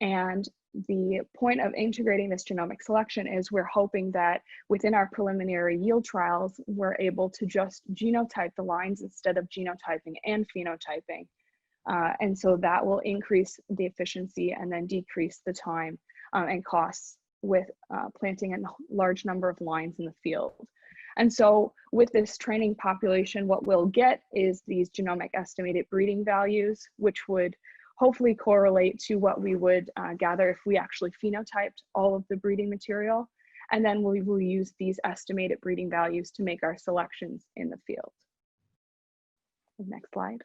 And the point of integrating this genomic selection is we're hoping that within our preliminary yield trials, we're able to just genotype the lines instead of genotyping and phenotyping. And so that will increase the efficiency and then decrease the time and costs with planting a large number of lines in the field. And so with this training population, what we'll get is these genomic estimated breeding values, which would hopefully correlate to what we would gather if we actually phenotyped all of the breeding material. And then we will use these estimated breeding values to make our selections in the field. Next slide.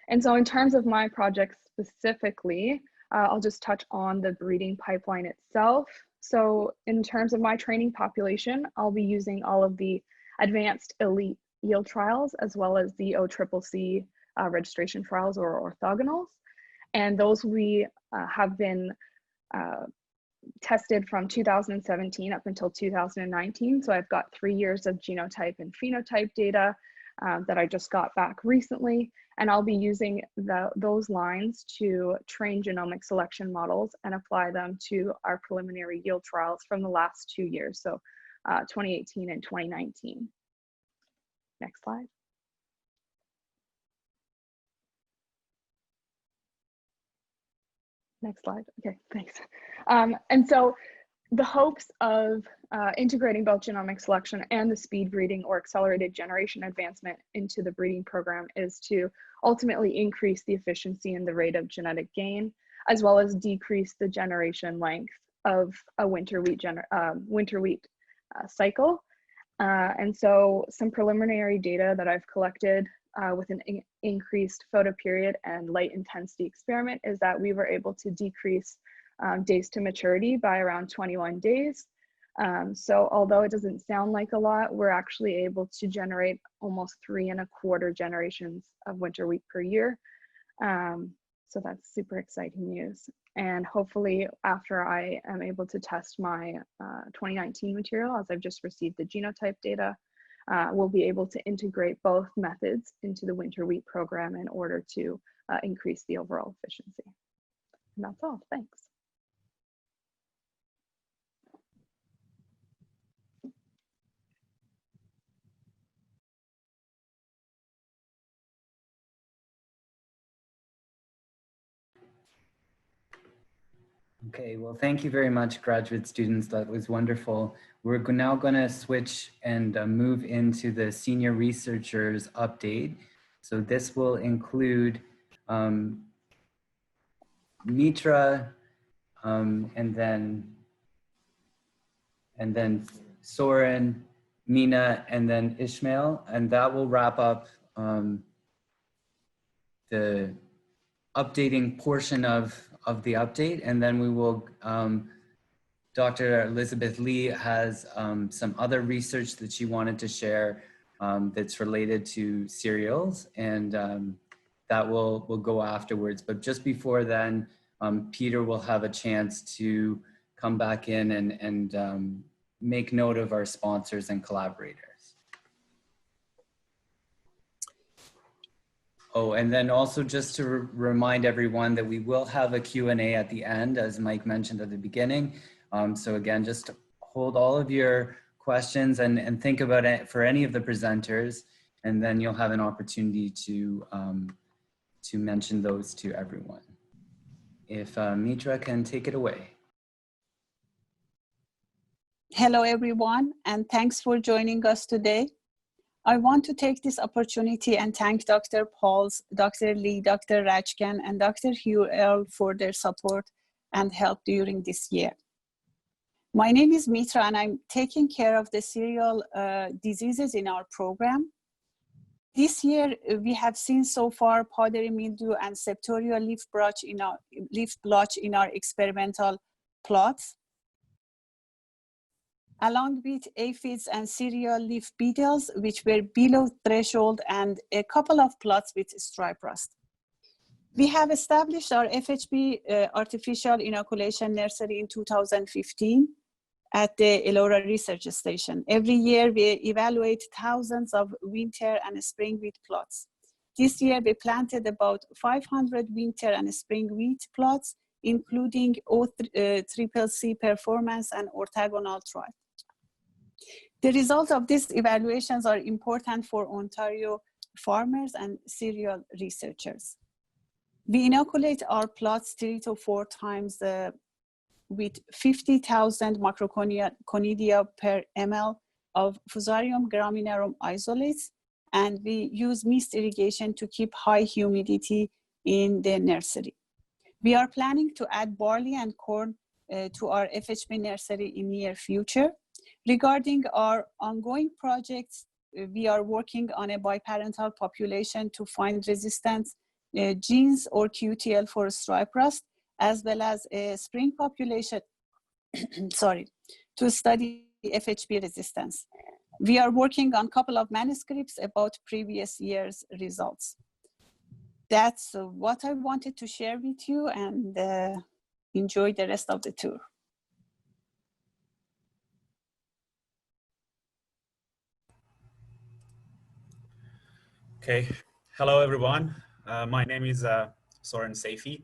And so in terms of my project specifically, I'll just touch on the breeding pipeline itself. So in terms of my training population, I'll be using all of the advanced elite yield trials as well as the OCCC registration trials or orthogonals. And those we have been tested from 2017 up until 2019. So I've got 3 years of genotype and phenotype data that I just got back recently. And I'll be using those lines to train genomic selection models and apply them to our preliminary yield trials from the last 2 years, so 2018 and 2019. Next slide. Next slide. Okay, thanks. And so the hopes of integrating both genomic selection and the speed breeding or accelerated generation advancement into the breeding program is to ultimately increase the efficiency and the rate of genetic gain, as well as decrease the generation length of a winter wheat cycle. And so some preliminary data that I've collected with an increased photoperiod and light intensity experiment is that we were able to decrease days to maturity by around 21 days. So although it doesn't sound like a lot, we're actually able to generate almost 3¼ generations of winter wheat per year. So that's super exciting news. And hopefully after I am able to test my 2019 material, as I've just received the genotype data, we'll be able to integrate both methods into the winter wheat program in order to increase the overall efficiency. And that's all, thanks. Okay, well, thank you very much, graduate students. That was wonderful. We're now going to switch and move into the senior researchers update. So this will include Mitra, and then Soren, Mina, and then Ismael, and that will wrap up the updating portion of the update, and then we will, Dr. Elizabeth Lee has some other research that she wanted to share that's related to cereals, and that will go afterwards. But just before then, Peter will have a chance to come back in and make note of our sponsors and collaborators. Oh, and then also just to remind everyone that we will have a Q&A at the end, as Mike mentioned at the beginning. So again, just hold all of your questions and think about it for any of the presenters, and then you'll have an opportunity to mention those to everyone. If Mitra can take it away. Hello, everyone, and thanks for joining us today. I want to take this opportunity and thank Dr. Pauls, Dr. Lee, Dr. Rajcan, and Dr. Hewell for their support and help during this year. My name is Mitra, and I'm taking care of the cereal diseases in our program. This year, we have seen so far powdery mildew and septorial leaf blotch in our experimental plots, along with aphids and cereal leaf beetles, which were below threshold, and a couple of plots with stripe rust. We have established our FHB artificial inoculation nursery in 2015 at the Elora Research Station. Every year, we evaluate thousands of winter and spring wheat plots. This year, we planted about 500 winter and spring wheat plots, including OCCC performance and orthogonal trial. The results of these evaluations are important for Ontario farmers and cereal researchers. We inoculate our plots 3 to 4 times with 50,000 microconidia per ml of Fusarium graminearum isolates, and we use mist irrigation to keep high humidity in the nursery. We are planning to add barley and corn to our FHB nursery in near future. Regarding our ongoing projects, we are working on a biparental population to find resistant genes or QTL for stripe rust, as well as a spring population, to study FHB resistance. We are working on a couple of manuscripts about previous year's results. That's what I wanted to share with you, and enjoy the rest of the tour. Okay, hello everyone. My name is Soren Seifi.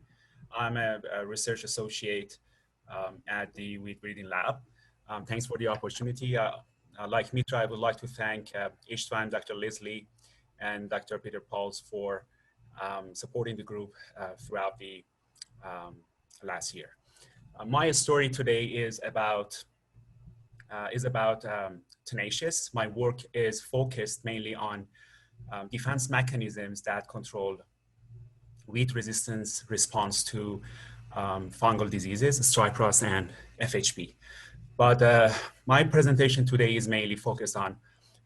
I'm a research associate at the Wheat Breeding Lab. Thanks for the opportunity. Like Mitra, I would like to thank Istvan, Dr. Leslie, and Dr. Peter Pauls for supporting the group throughout the last year. My story today is about Tenacious. My work is focused mainly on defense mechanisms that control wheat resistance response to fungal diseases, stripe rust and FHB. But my presentation today is mainly focused on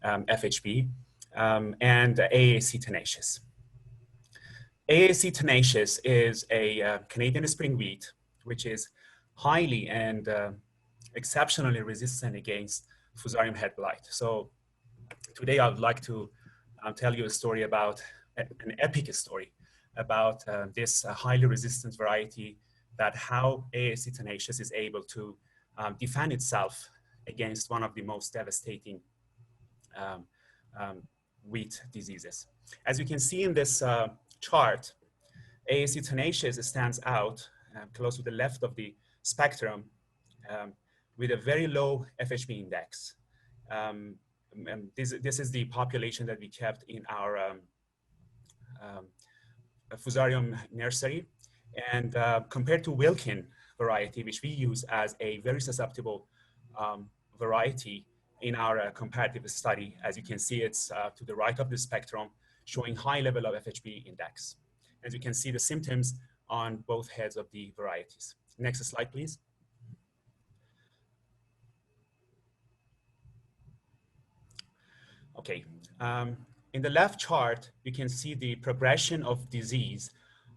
FHB and AAC Tenacious. AAC Tenacious is a Canadian spring wheat, which is highly and exceptionally resistant against Fusarium head blight. So today I would like to tell you a story about, an epic story about this highly resistant variety, that how AAC Tenacious is able to defend itself against one of the most devastating wheat diseases. As you can see in this chart, AAC Tenacious stands out close to the left of the spectrum with a very low FHB index. This is the population that we kept in our Fusarium nursery. And compared to Wilker variety, which we use as a very susceptible variety in our comparative study, as you can see, it's to the right of the spectrum, showing high level of FHB index. As you can see the symptoms on both heads of the varieties. Next slide, please. Okay, in the left chart, you can see the progression of disease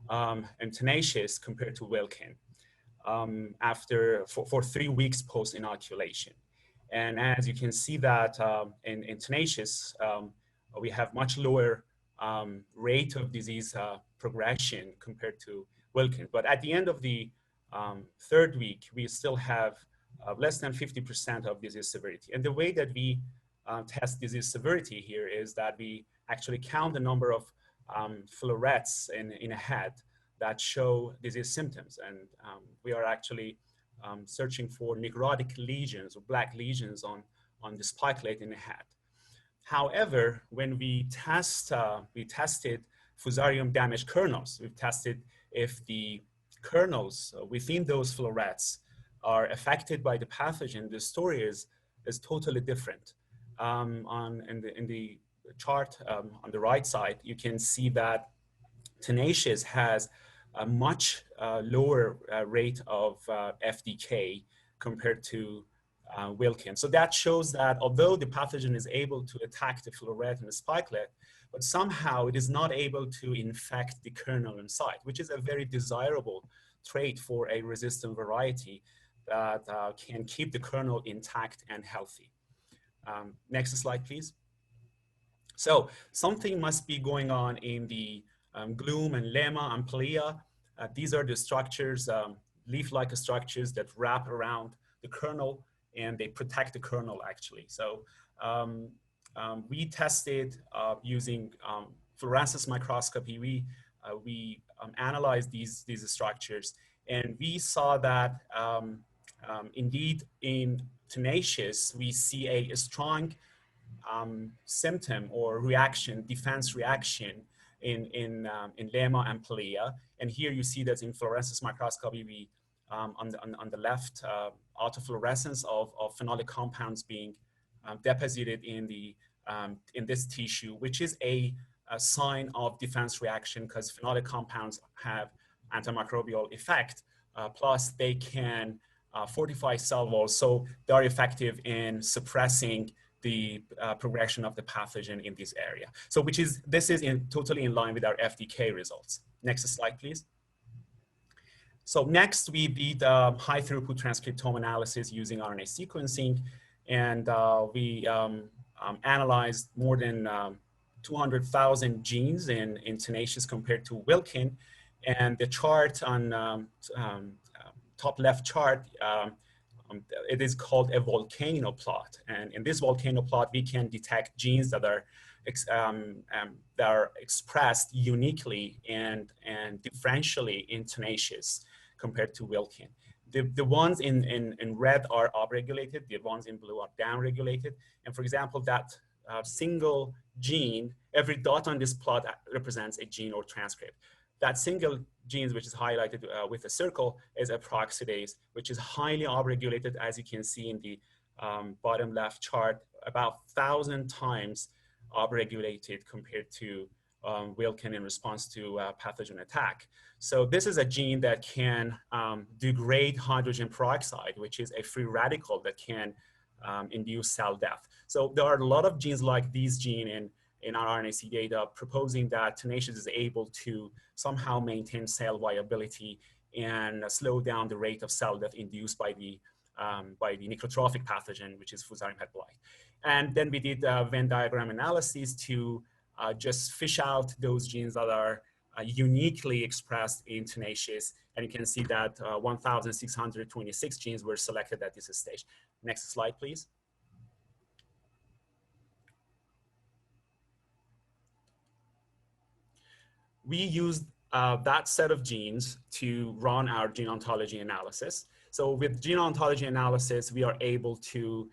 and Tenacious compared to Wilker for 3 weeks post inoculation. And as you can see that in Tenacious, we have much lower rate of disease progression compared to Wilker. But at the end of the 3rd week, we still have less than 50% of disease severity. And the way that we test disease severity here is that we actually count the number of florets in a head that show disease symptoms. And we are actually searching for necrotic lesions or black lesions on the spikelet in the head. However, when we tested Fusarium damaged kernels. We've tested if the kernels within those florets are affected by the pathogen. The story is totally different. In the chart on the right side, you can see that Tenacious has a much lower rate of FDK compared to Wilker. So that shows that although the pathogen is able to attack the floret and the spikelet, but somehow it is not able to infect the kernel inside, which is a very desirable trait for a resistant variety that can keep the kernel intact and healthy. Next slide, please. So something must be going on in the glume and lemma and polea. These are the structures, leaf-like structures that wrap around the kernel and they protect the kernel actually. So we tested using fluorescence microscopy. We analyzed these structures and we saw that indeed in Tenacious, we see a strong symptom or reaction, defense reaction in lemma and polea. And here you see that in fluorescence microscopy, we on the left, autofluorescence of phenolic compounds being deposited in this tissue, which is a sign of defense reaction because phenolic compounds have antimicrobial effect, plus they can fortify cell walls, so they are effective in suppressing the progression of the pathogen in this area. So this is totally in line with our FDK results. Next slide, please. So next we did high throughput transcriptome analysis using RNA sequencing, and we analyzed more than 200,000 genes in Tenacious compared to Wilker. And the chart on top left chart, it is called a volcano plot. And in this volcano plot, we can detect genes that are expressed uniquely and differentially in Tenacious compared to Wilker. The ones in red are upregulated, the ones in blue are downregulated. And for example, that single gene, every dot on this plot represents a gene or transcript. that single gene, which is highlighted with a circle, is a peroxidase, which is highly upregulated, as you can see in the bottom left chart, about 1,000 times upregulated compared to Wilker in response to pathogen attack. So this is a gene that can degrade hydrogen peroxide, which is a free radical that can induce cell death. So there are a lot of genes like these gene in our RNA-seq data proposing that tenacious is able to somehow maintain cell viability and slow down the rate of cell death induced by the necrotrophic pathogen, which is Fusarium head blight. And then we did Venn diagram analysis to just fish out those genes that are uniquely expressed in tenacious. And you can see that 1,626 genes were selected at this stage. Next slide, please. We used that set of genes to run our gene ontology analysis. So with gene ontology analysis, we are able to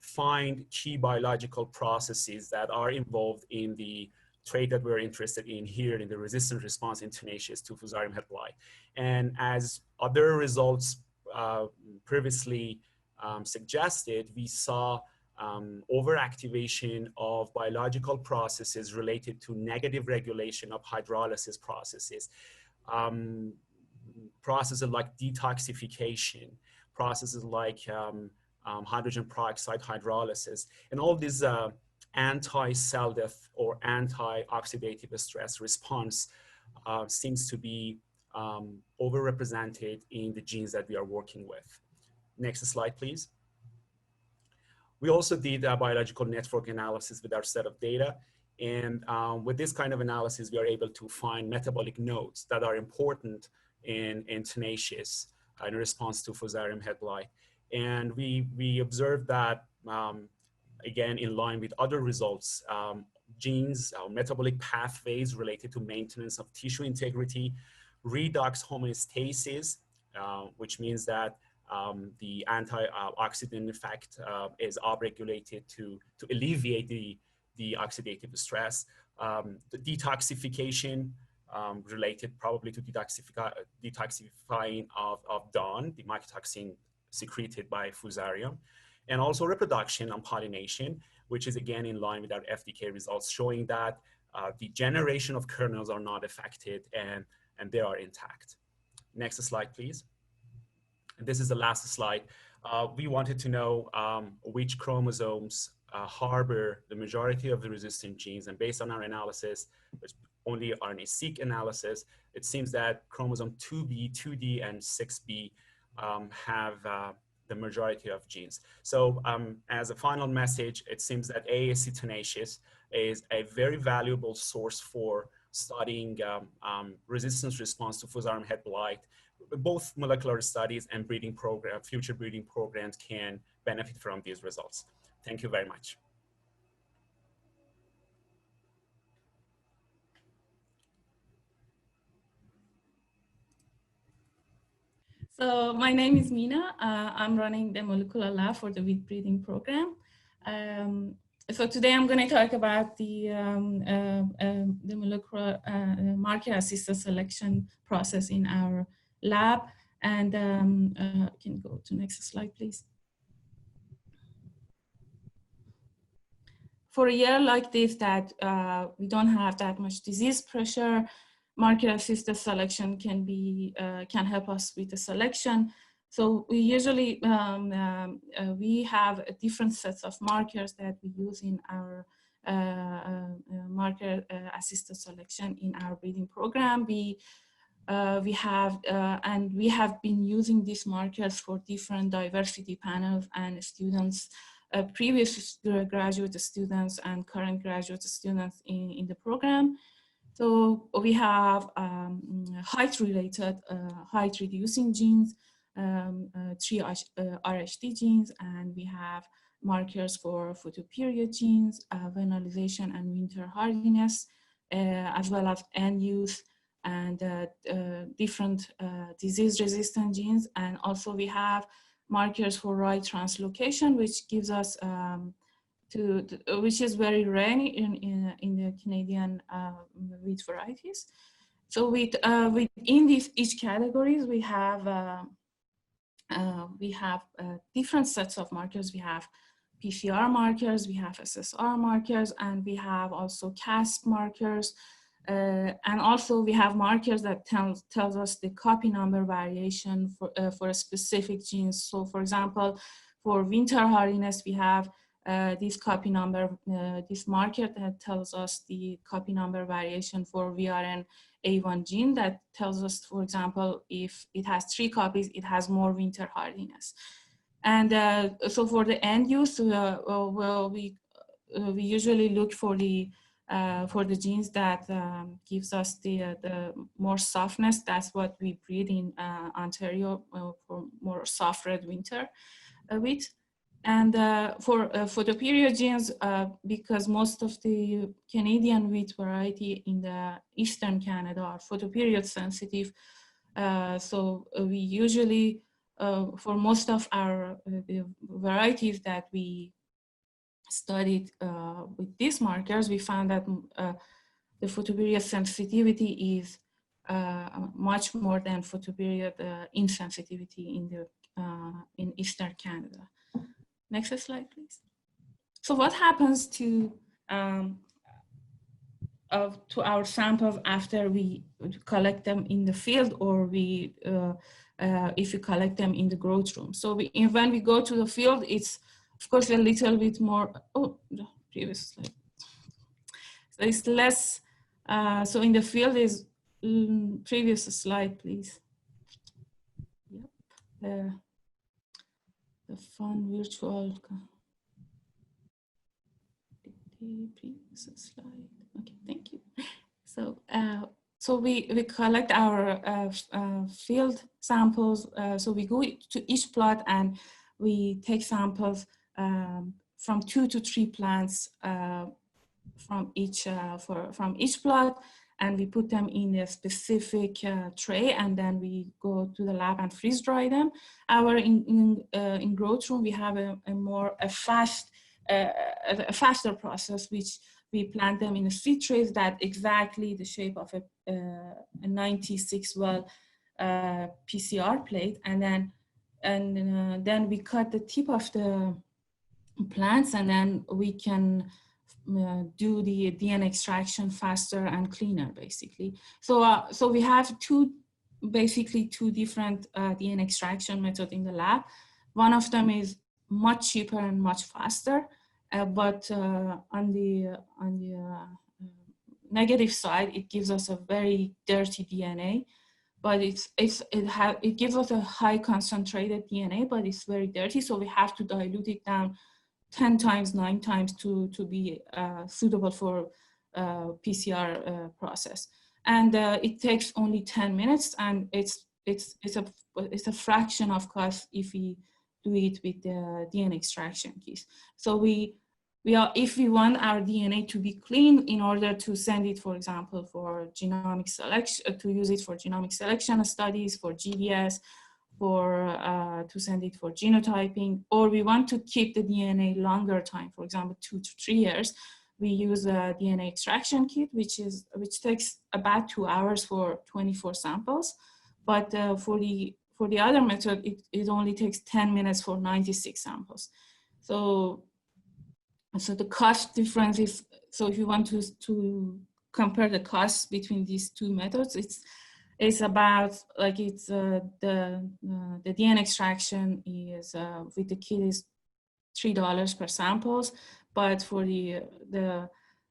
find key biological processes that are involved in the trait that we're interested in here, in the resistance response in tenacious to Fusarium head blight. And as other results previously suggested, we saw overactivation of biological processes related to negative regulation of hydrolysis processes, processes like detoxification, processes like hydrogen peroxide hydrolysis, and all these anti-cell death or anti-oxidative stress response seems to be overrepresented in the genes that we are working with. Next slide, please. We also did a biological network analysis with our set of data. And with this kind of analysis, we are able to find metabolic nodes that are important in tenacious in response to Fusarium head blight. And we observed that, again, in line with other results, genes, metabolic pathways related to maintenance of tissue integrity, redox homeostasis, which means that the antioxidant effect is upregulated to alleviate the oxidative stress. The detoxification related probably to detoxifying of DON, the mycotoxin secreted by Fusarium, and also reproduction and pollination, which is again in line with our FDK results showing that the generation of kernels are not affected and they are intact. Next slide, please. And this is the last slide. We wanted to know which chromosomes harbor the majority of the resistant genes, and based on our analysis, which only RNA-seq analysis, it seems that chromosome 2B, 2D, and 6B have the majority of genes. So as a final message, it seems that AASC tenacious is a very valuable source for studying resistance response to Fusarium head blight. Both molecular studies and breeding program, future breeding programs can benefit from these results. Thank you very much. So my name is Mina. I'm running the molecular lab for the wheat breeding program. So today I'm going to talk about the molecular marker-assisted selection process in our lab. And can go to next slide, please. For a year like this that we don't have that much disease pressure, marker-assisted selection can help us with the selection. So we usually, we have different sets of markers that we use in our marker-assisted selection in our breeding program. We have been using these markers for different diversity panels and students, previous graduate students and current graduate students in the program. So we have height-related, height-reducing genes, 3 RHD genes, and we have markers for photoperiod genes, venalization and winter hardiness, as well as end use and different disease-resistant genes. And also we have markers for right translocation, which gives us which is very rare in the Canadian wheat varieties. So within these each categories, we have different sets of markers. We have PCR markers, we have SSR markers, and we have also CASP markers. And also we have markers that tells us the copy number variation for a specific genes. So for example, for winter hardiness, we have this copy number, this marker that tells us the copy number variation for VRN-A1 gene that tells us, for example, if it has 3 copies, it has more winter hardiness. And so for the end use, well, we usually look for the genes that gives us the more softness. That's what we breed in Ontario for more soft red winter wheat. And for photoperiod genes, because most of the Canadian wheat variety in the Eastern Canada are photoperiod sensitive, so we usually, for most of our the varieties that we studied with these markers, we found that the photoperiod sensitivity is much more than photoperiod insensitivity in Eastern Canada. Next slide, please. So what happens to our samples after we collect them in the field, or we if we collect them in the growth room? So when we go to the field, it's of course a little bit more. Oh, the previous slide. So it's less. So in the field is previous slide, please. Yep. The fun virtual. Previous slide. Okay, thank you. So so we collect our field samples. So we go to each plot and we take samples from 2 to 3 plants from each plot, and we put them in a specific tray, and then we go to the lab and freeze dry them. In growth room, we have a faster process, which we plant them in a seed trays that exactly the shape of a 96 well PCR plate, and then we cut the tip of the plants, and then we can do the DNA extraction faster and cleaner, basically. So so we have basically two different DNA extraction methods in the lab. One of them is much cheaper and much faster, but on the negative side, it gives us a very dirty DNA. But it gives us a high concentrated DNA, but it's very dirty, so we have to dilute it down 10 times, 9 times to be suitable for PCR process. And it takes only 10 minutes, and it's a fraction of cost if we do it with the DNA extraction kits. So if we want our DNA to be clean in order to send it, for example, for genomic selection, to use it for genomic selection studies, for GDS, to send it for genotyping, or we want to keep the DNA longer time, for example, 2 to 3 years, we use a DNA extraction kit, which takes about 2 hours for 24 samples. But for the other method, it only takes 10 minutes for 96 samples. So the cost difference is, so if you want to compare the costs between these two methods, it's about, like, it's the DNA extraction is with the kit is $3 per samples, but for the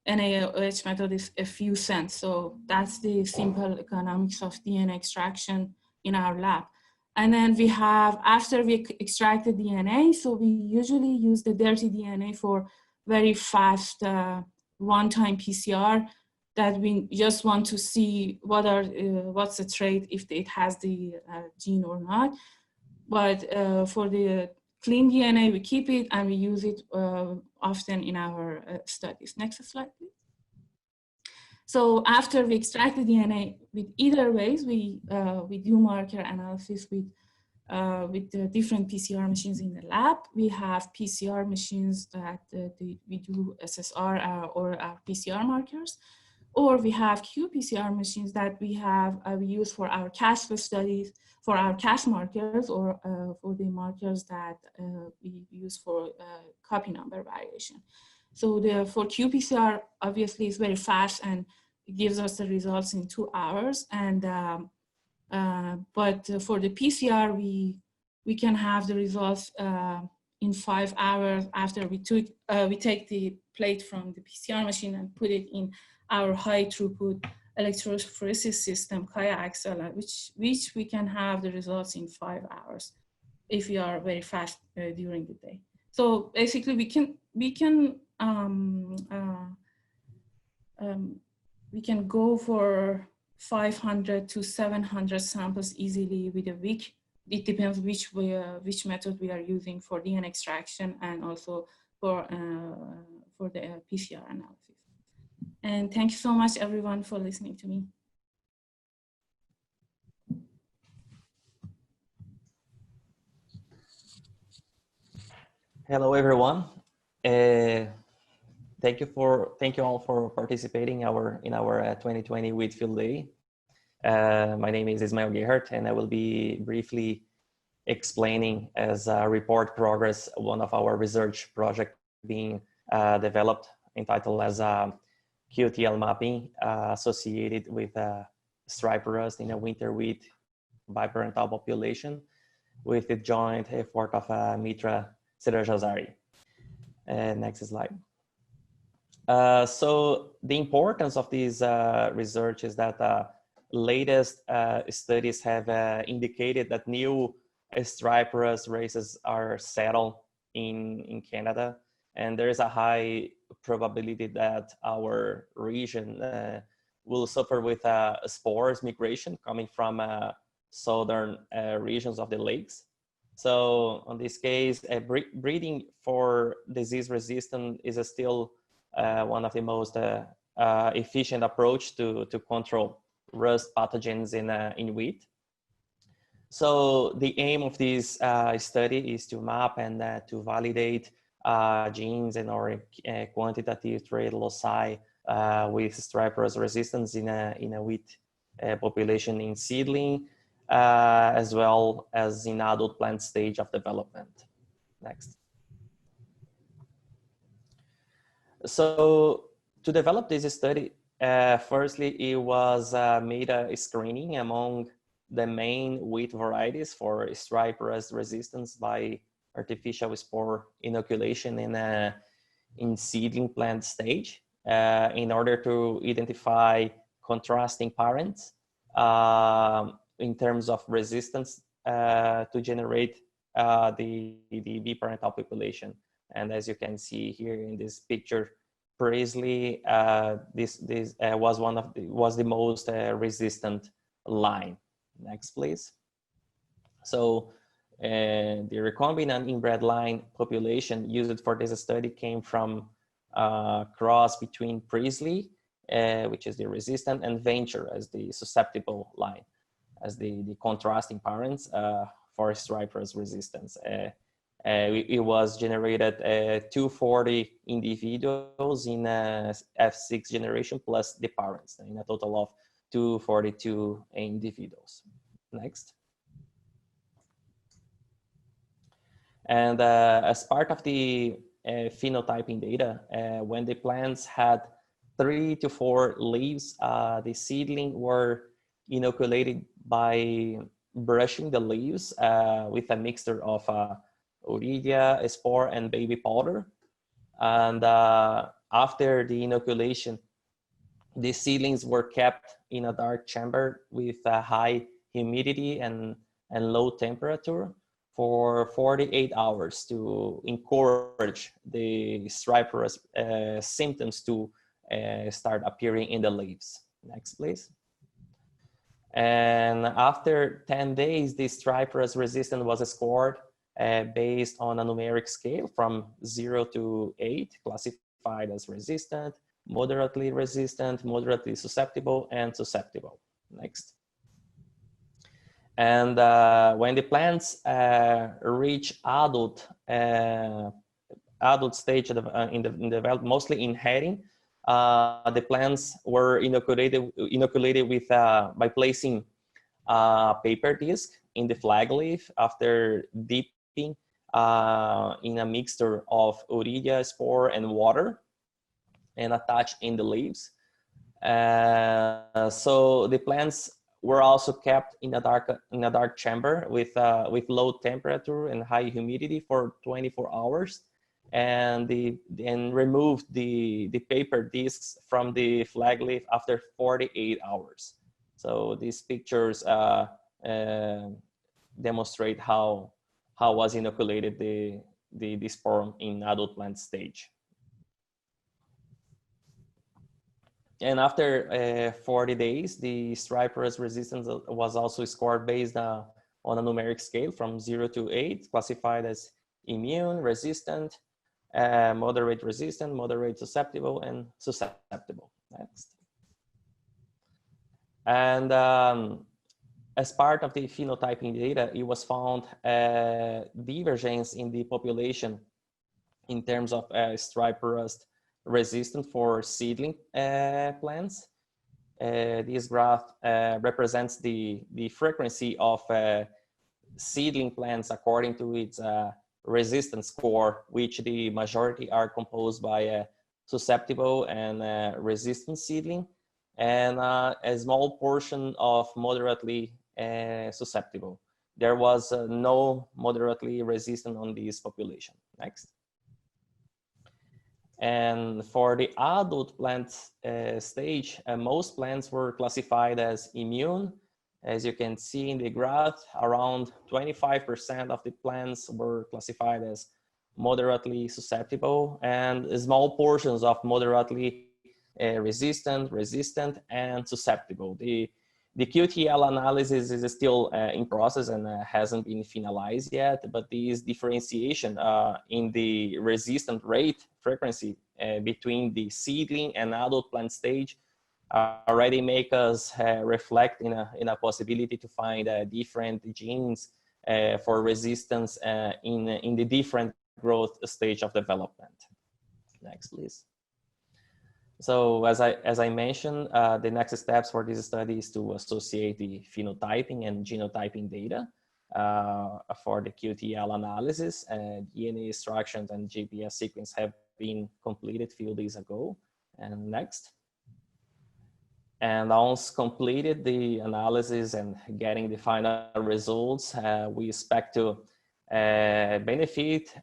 NaOH method is a few cents. So that's the simple economics of DNA extraction in our lab. And then we have, after we extract the DNA, so we usually use the dirty DNA for very fast one-time PCR, that we just want to see what's the trait, if it has the gene or not. But for the clean DNA, we keep it and we use it often in our studies. Next slide, please. So after we extract the DNA, with either ways, we do marker analysis with the different PCR machines in the lab. We have PCR machines that we do SSR or our PCR markers. Or we have qPCR machines that we use for our Cas studies, for our Cas markers, or for the markers that we use for copy number variation. So for qPCR, obviously, it's very fast and it gives us the results in 2 hours. And but for the PCR, we can have the results in 5 hours after we take the plate from the PCR machine and put it in our high throughput electrophoresis system, QIAxle, which we can have the results in 5 hours if we are very fast during the day. So basically, we can go for 500 to 700 samples easily with a week. It depends which method we are using for DNA extraction and also for the PCR analysis. And thank you so much, everyone, for listening to me. Hello, everyone. Thank you all for participating in our 2020 Wheat Field Day. My name is Ismael Gerhardt, and I will be briefly explaining as a report progress one of our research project being developed, entitled as QTL mapping associated with stripe rust in a winter wheat biparental population with the joint effort of Mitra Serajazari. Next slide. So the importance of this research is that latest studies have indicated that new stripe rust races are settled in Canada, and there is a high probability that our region will suffer with spores migration coming from southern regions of the lakes. So in this case, breeding for disease resistance is still one of the most efficient approach to control rust pathogens in wheat. So the aim of this study is to map and to validate genes and or quantitative trait loci with stripe rust resistance in a wheat population in seedling, as well as in adult plant stage of development. Next. So to develop this study, firstly, it was made a screening among the main wheat varieties for stripe rust resistance by artificial spore inoculation in seedling plant stage in order to identify contrasting parents in terms of resistance to generate the biparental population. And as you can see here in this picture, Presley, this was the most resistant line. Next, please. So the recombinant inbred line population used for this study came from cross between Presley, which is the resistant, and Venture as the susceptible line, as the contrasting parents for stripe rust resistance. It was generated 240 individuals in F6 generation plus the parents, in a total of 242 individuals. Next. And as part of the phenotyping data, when the plants had 3 to 4 leaves, the seedling were inoculated by brushing the leaves with a mixture of urea, spore, and baby powder. And after the inoculation, the seedlings were kept in a dark chamber with high humidity and low temperature for 48 hours to encourage the stripe rust symptoms to start appearing in the leaves. Next, please. And after 10 days, the stripe rust resistance was scored based on a numeric scale from 0 to 8, classified as resistant, moderately resistant, moderately susceptible, and susceptible. Next. And when the plants reach adult stage in development, mostly in heading, the plants were inoculated with by placing a paper disc in the flag leaf after dipping in a mixture of urea spore and water and attached in the leaves. So the plants were also kept in a dark chamber with low temperature and high humidity for 24 hours, and removed the paper discs from the flag leaf after 48 hours. So these pictures demonstrate how was inoculated the spore in adult plant stage. And after 40 days, the stripe rust resistance was also scored based on a numeric scale from 0 to 8, classified as immune, resistant, moderate resistant, moderate susceptible, and susceptible. Next. And as part of the phenotyping data, it was found divergence in the population in terms of stripe rust resistant for seedling plants. This graph represents the frequency of seedling plants according to its resistance score, which the majority are composed by susceptible and resistant seedling, and a small portion of moderately susceptible. There was no moderately resistant on this population. Next. And for the adult plant stage, most plants were classified as immune. As you can see in the graph, around 25% of the plants were classified as moderately susceptible, and small portions of moderately resistant, and susceptible. The QTL analysis is still in process and hasn't been finalized yet, but this differentiation in the resistant rate frequency between the seedling and adult plant stage already make us reflect in a possibility to find different genes for resistance in the different growth stage of development. Next, please. So as I mentioned, the next steps for this study is to associate the phenotyping and genotyping data for the QTL analysis. DNA extractions and GPS sequence have been completed a few days ago. And next. And once completed the analysis and getting the final results, we expect to benefit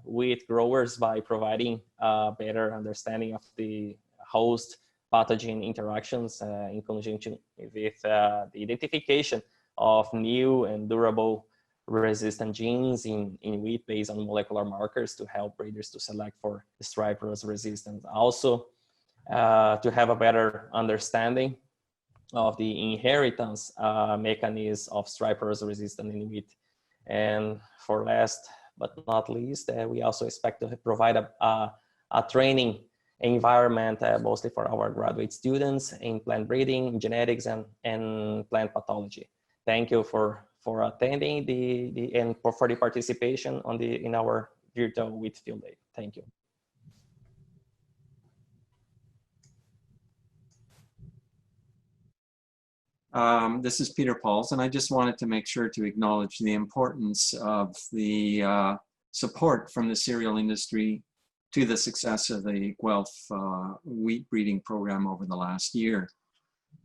with growers by providing a better understanding of the host pathogen interactions in conjunction with the identification of new and durable resistant genes in wheat based on molecular markers to help breeders to select for stripe rust resistance. Also, to have a better understanding of the inheritance mechanism of stripe rust resistance in wheat. And for last but not least, we also expect to provide a training environment mostly for our graduate students in plant breeding, genetics, and plant pathology. Thank you for attending and for the participation in our virtual wheat field day. Thank you. This is Peter Pauls, and I just wanted to make sure to acknowledge the importance of the support from the cereal industry to the success of the Guelph wheat breeding program over the last year.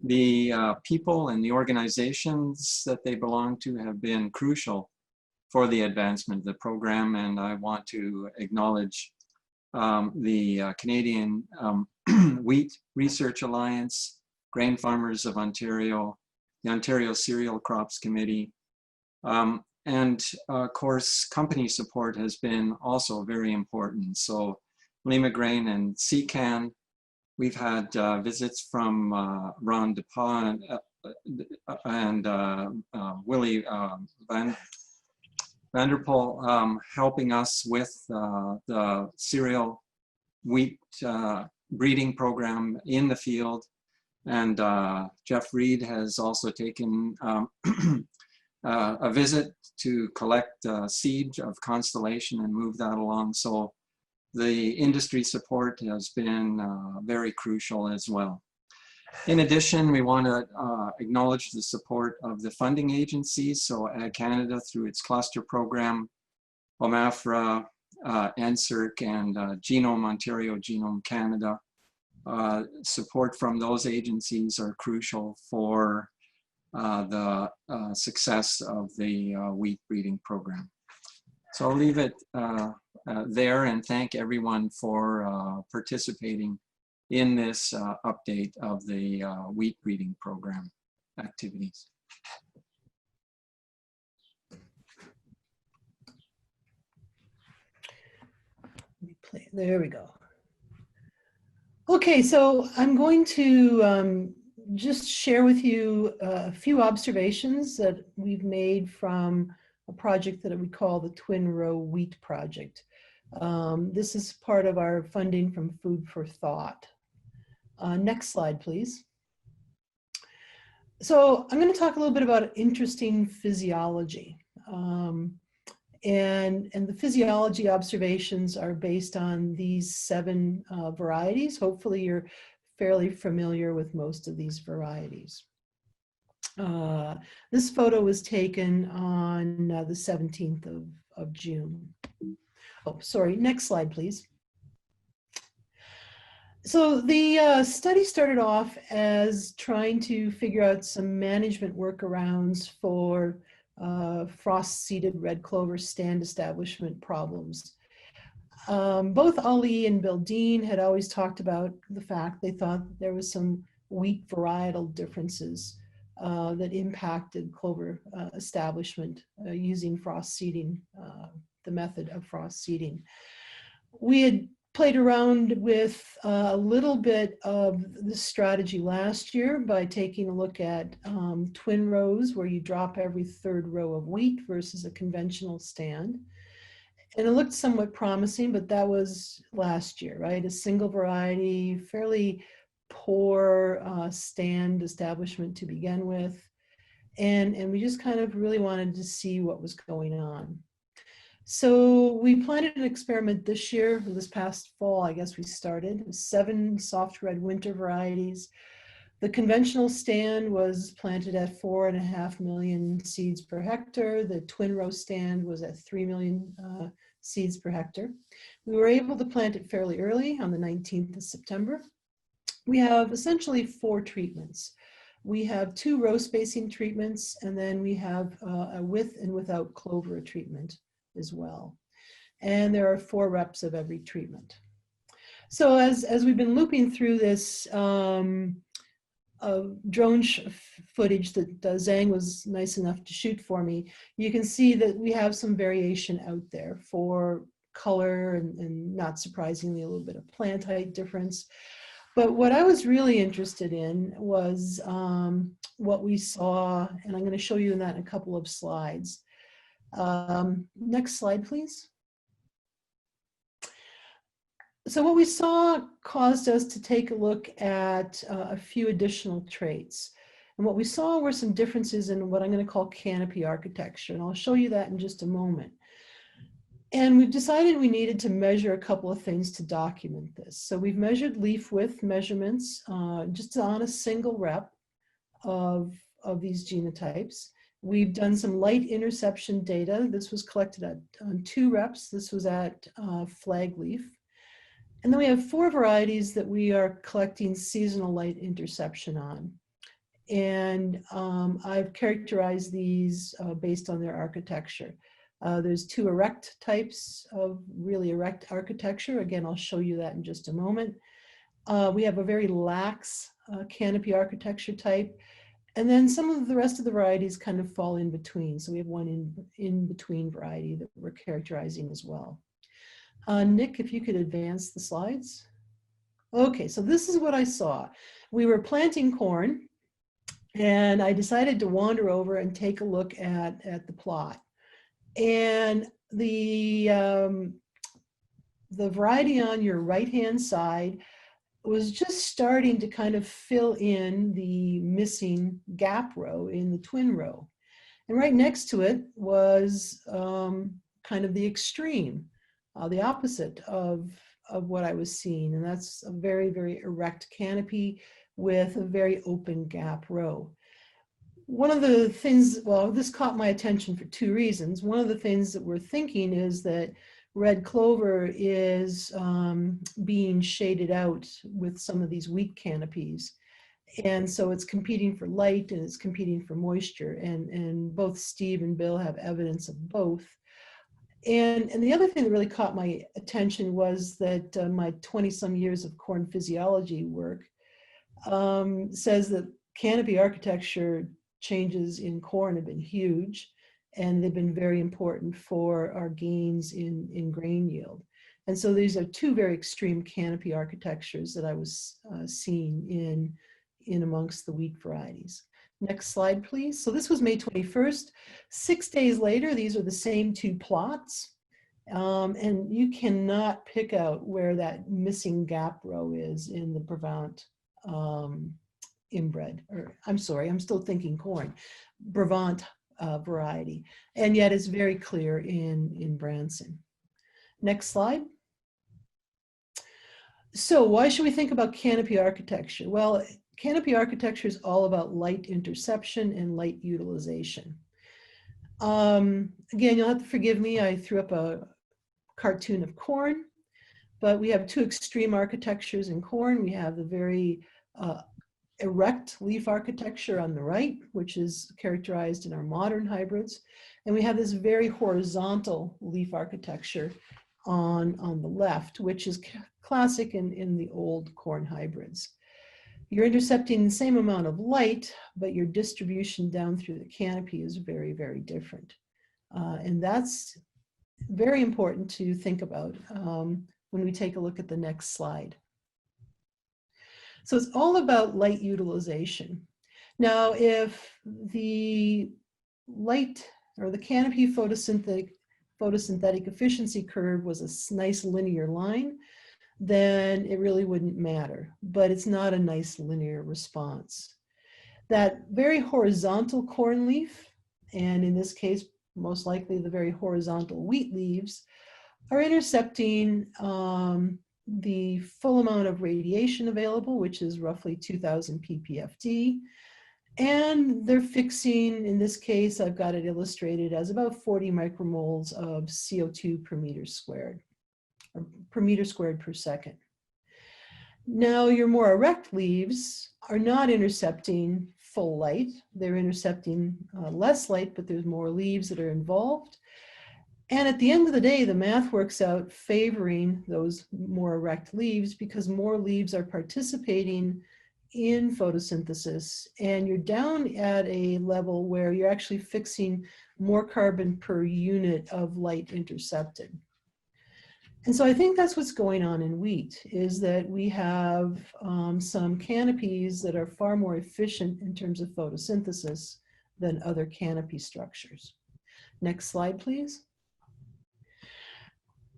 The people and the organizations that they belong to have been crucial for the advancement of the program, and I want to acknowledge the Canadian Wheat Research Alliance, Grain Farmers of Ontario, the Ontario Cereal Crops Committee, and of course, company support has been also very important. So Lima Grain and CCAN, we've had visits from Ron DePaul and Willie Vanderpool helping us with the cereal wheat breeding program in the field. And Jeff Reed has also taken a visit to collect seed of Constellation and move that along. So the industry support has been very crucial as well. In addition, we want to acknowledge the support of the funding agencies, so Ag Canada through its cluster program, OMAFRA, NSERC, and Genome Ontario, Genome Canada. Support from those agencies are crucial for the success of the wheat breeding program. So I'll leave it there and thank everyone for participating in this update of the wheat breeding program activities. Let me play. There we go. Okay, so I'm going to just share with you a few observations that we've made from a project that we call the Twin Row Wheat Project. This is part of our funding from Food for Thought. Next slide, please. So I'm going to talk a little bit about interesting physiology. And the physiology observations are based on these 7 varieties. Hopefully you're fairly familiar with most of these varieties. This photo was taken on the 17th of June. Oh, sorry, next slide, please. So the study started off as trying to figure out some management workarounds for frost-seeded red clover stand establishment problems. Both Ali and Bill Dean had always talked about the fact they thought there was some wheat varietal differences that impacted clover establishment using frost seeding, the method of frost seeding. We had played around with a little bit of the strategy last year by taking a look at twin rows where you drop every 3rd row of wheat versus a conventional stand. And it looked somewhat promising, but that was last year, right? A single variety, fairly poor stand establishment to begin with. And we just kind of really wanted to see what was going on. So we planted an experiment this year, this past fall, I guess we started, 7 soft red winter varieties. The conventional stand was planted at 4.5 million seeds per hectare. The twin row stand was at 3 million seeds per hectare. We were able to plant it fairly early on the 19th of September. We have essentially 4 treatments. We have 2 row spacing treatments, and then we have a with and without clover treatment as well. And there are 4 reps of every treatment. So as we've been looping through this drone footage that Zhang was nice enough to shoot for me, you can see that we have some variation out there for color and not surprisingly a little bit of plant height difference. But what I was really interested in was what we saw, and I'm going to show you that in a couple of slides. Next slide, please. So what we saw caused us to take a look at a few additional traits. And what we saw were some differences in what I'm going to call canopy architecture. And I'll show you that in just a moment. And we've decided we needed to measure a couple of things to document this. So we've measured leaf width measurements just on a single rep of these genotypes. We've done some light interception data. This was collected on 2 reps. This was at flag leaf. And then we have 4 varieties that we are collecting seasonal light interception on. And I've characterized these based on their architecture. There's 2 erect types of really erect architecture. Again, I'll show you that in just a moment. We have a very lax canopy architecture type. And then some of the rest of the varieties kind of fall in between. So we have one in between variety that we're characterizing as well. Nick, if you could advance the slides. Okay, so this is what I saw. We were planting corn, and I decided to wander over and take a look at the plot. And the variety on your right-hand side was just starting to kind of fill in the missing gap row in the twin row. And right next to it was kind of the extreme. the opposite of what I was seeing. And that's a very, very erect canopy with a very open gap row. One of the things, well, this caught my attention for two reasons. One of the things that we're thinking is that red clover is being shaded out with some of these wheat canopies. And so it's competing for light and it's competing for moisture. And both Steve and Bill have evidence of both. And the other thing that really caught my attention was that my 20-some years of corn physiology work says that canopy architecture changes in corn have been huge, and they've been very important for our gains in grain yield. And so these are two very extreme canopy architectures that I was seeing in amongst the wheat varieties. Next slide, please. So this was May 21st. 6 days later, these are the same two plots. And you cannot pick out where that missing gap row is in the Brevant inbred, or I'm sorry, I'm still thinking corn, Brevant variety. And yet it's very clear in Branson. Next slide. So why should we think about canopy architecture? Well, canopy architecture is all about light interception and light utilization. Again, you'll have to forgive me, I threw up a cartoon of corn, but we have two extreme architectures in corn. We have the very erect leaf architecture on the right, which is characterized in our modern hybrids. And we have this very horizontal leaf architecture on the left, which is classic in the old corn hybrids. You're intercepting the same amount of light, but your distribution down through the canopy is very, very different. And that's very important to think about when we take a look at the next slide. So it's all about light utilization. Now, if the light or the canopy photosynthetic efficiency curve was a nice linear line, then it really wouldn't matter, but it's not a nice linear response. That very horizontal corn leaf, and in this case, most likely the very horizontal wheat leaves, are intercepting the full amount of radiation available, which is roughly 2000 ppfd. And they're fixing, in this case, I've got it illustrated as about 40 micromoles of CO2 per meter squared, or per meter squared per second. Now, your more erect leaves are not intercepting full light. They're intercepting less light, but there's more leaves that are involved. And at the end of the day, the math works out favoring those more erect leaves because more leaves are participating in photosynthesis, and you're down at a level where you're actually fixing more carbon per unit of light intercepted. And so I think that's what's going on in wheat, is that we have some canopies that are far more efficient in terms of photosynthesis than other canopy structures. Next slide, please.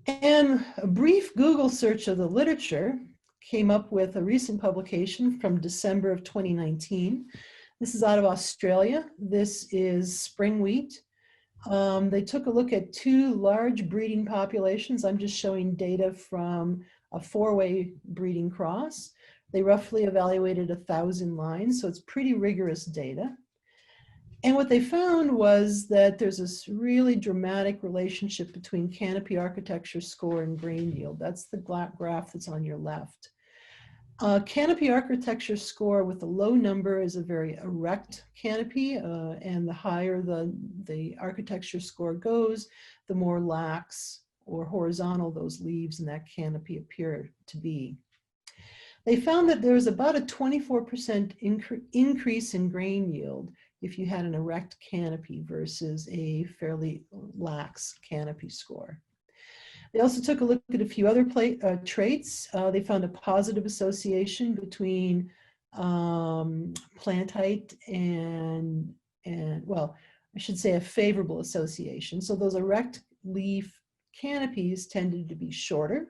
And a brief Google search of the literature came up with a recent publication from December of 2019. This is out of Australia. This is spring wheat. They took a look at two large breeding populations. I'm just showing data from a four-way breeding cross. They roughly evaluated 1,000 lines, so it's pretty rigorous data. And what they found was that there's this really dramatic relationship between canopy architecture score and grain yield. That's the graph that's on your left. Canopy architecture score with a low number is a very erect canopy, and the higher the architecture score goes, the more lax or horizontal those leaves in that canopy appear to be. They found that there was about a 24% increase in grain yield if you had an erect canopy versus a fairly lax canopy score. They also took a look at a few other traits. They found a positive association between plant height and, well, I should say a favorable association. So those erect leaf canopies tended to be shorter.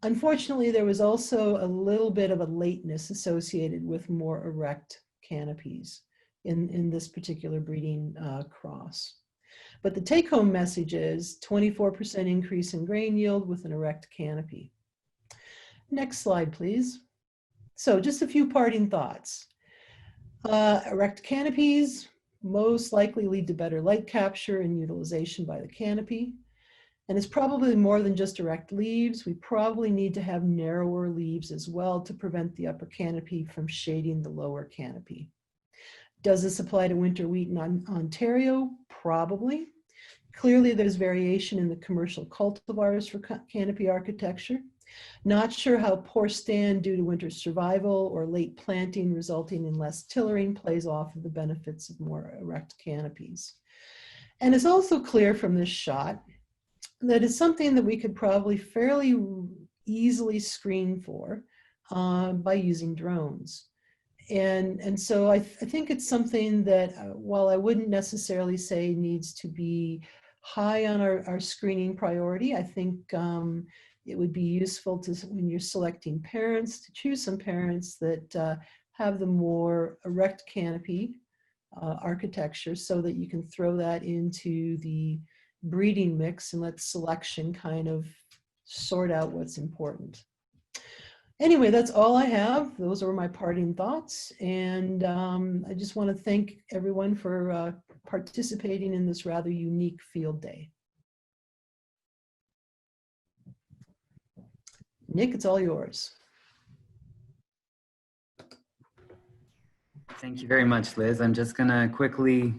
Unfortunately, there was also a little bit of a lateness associated with more erect canopies in this particular breeding cross. But the take-home message is 24% increase in grain yield with an erect canopy. Next slide, please. So just a few parting thoughts. Erect canopies most likely lead to better light capture and utilization by the canopy. And it's probably more than just erect leaves. We probably need to have narrower leaves as well to prevent the upper canopy from shading the lower canopy. Does this apply to winter wheat in Ontario? Probably. Clearly, there's variation in the commercial cultivars for canopy architecture. Not sure how poor stand due to winter survival or late planting resulting in less tillering plays off of the benefits of more erect canopies. And it's also clear from this shot that it's something that we could probably fairly easily screen for by using drones. And so I think it's something that, while I wouldn't necessarily say needs to be high on our screening priority, I think it would be useful to, when you're selecting parents, to choose some parents that have the more erect canopy architecture so that you can throw that into the breeding mix and let selection kind of sort out what's important. Anyway, that's all I have. Those are my parting thoughts. And I just want to thank everyone for participating in this rather unique field day. Nick, it's all yours. Thank you very much, Liz. I'm just going to quickly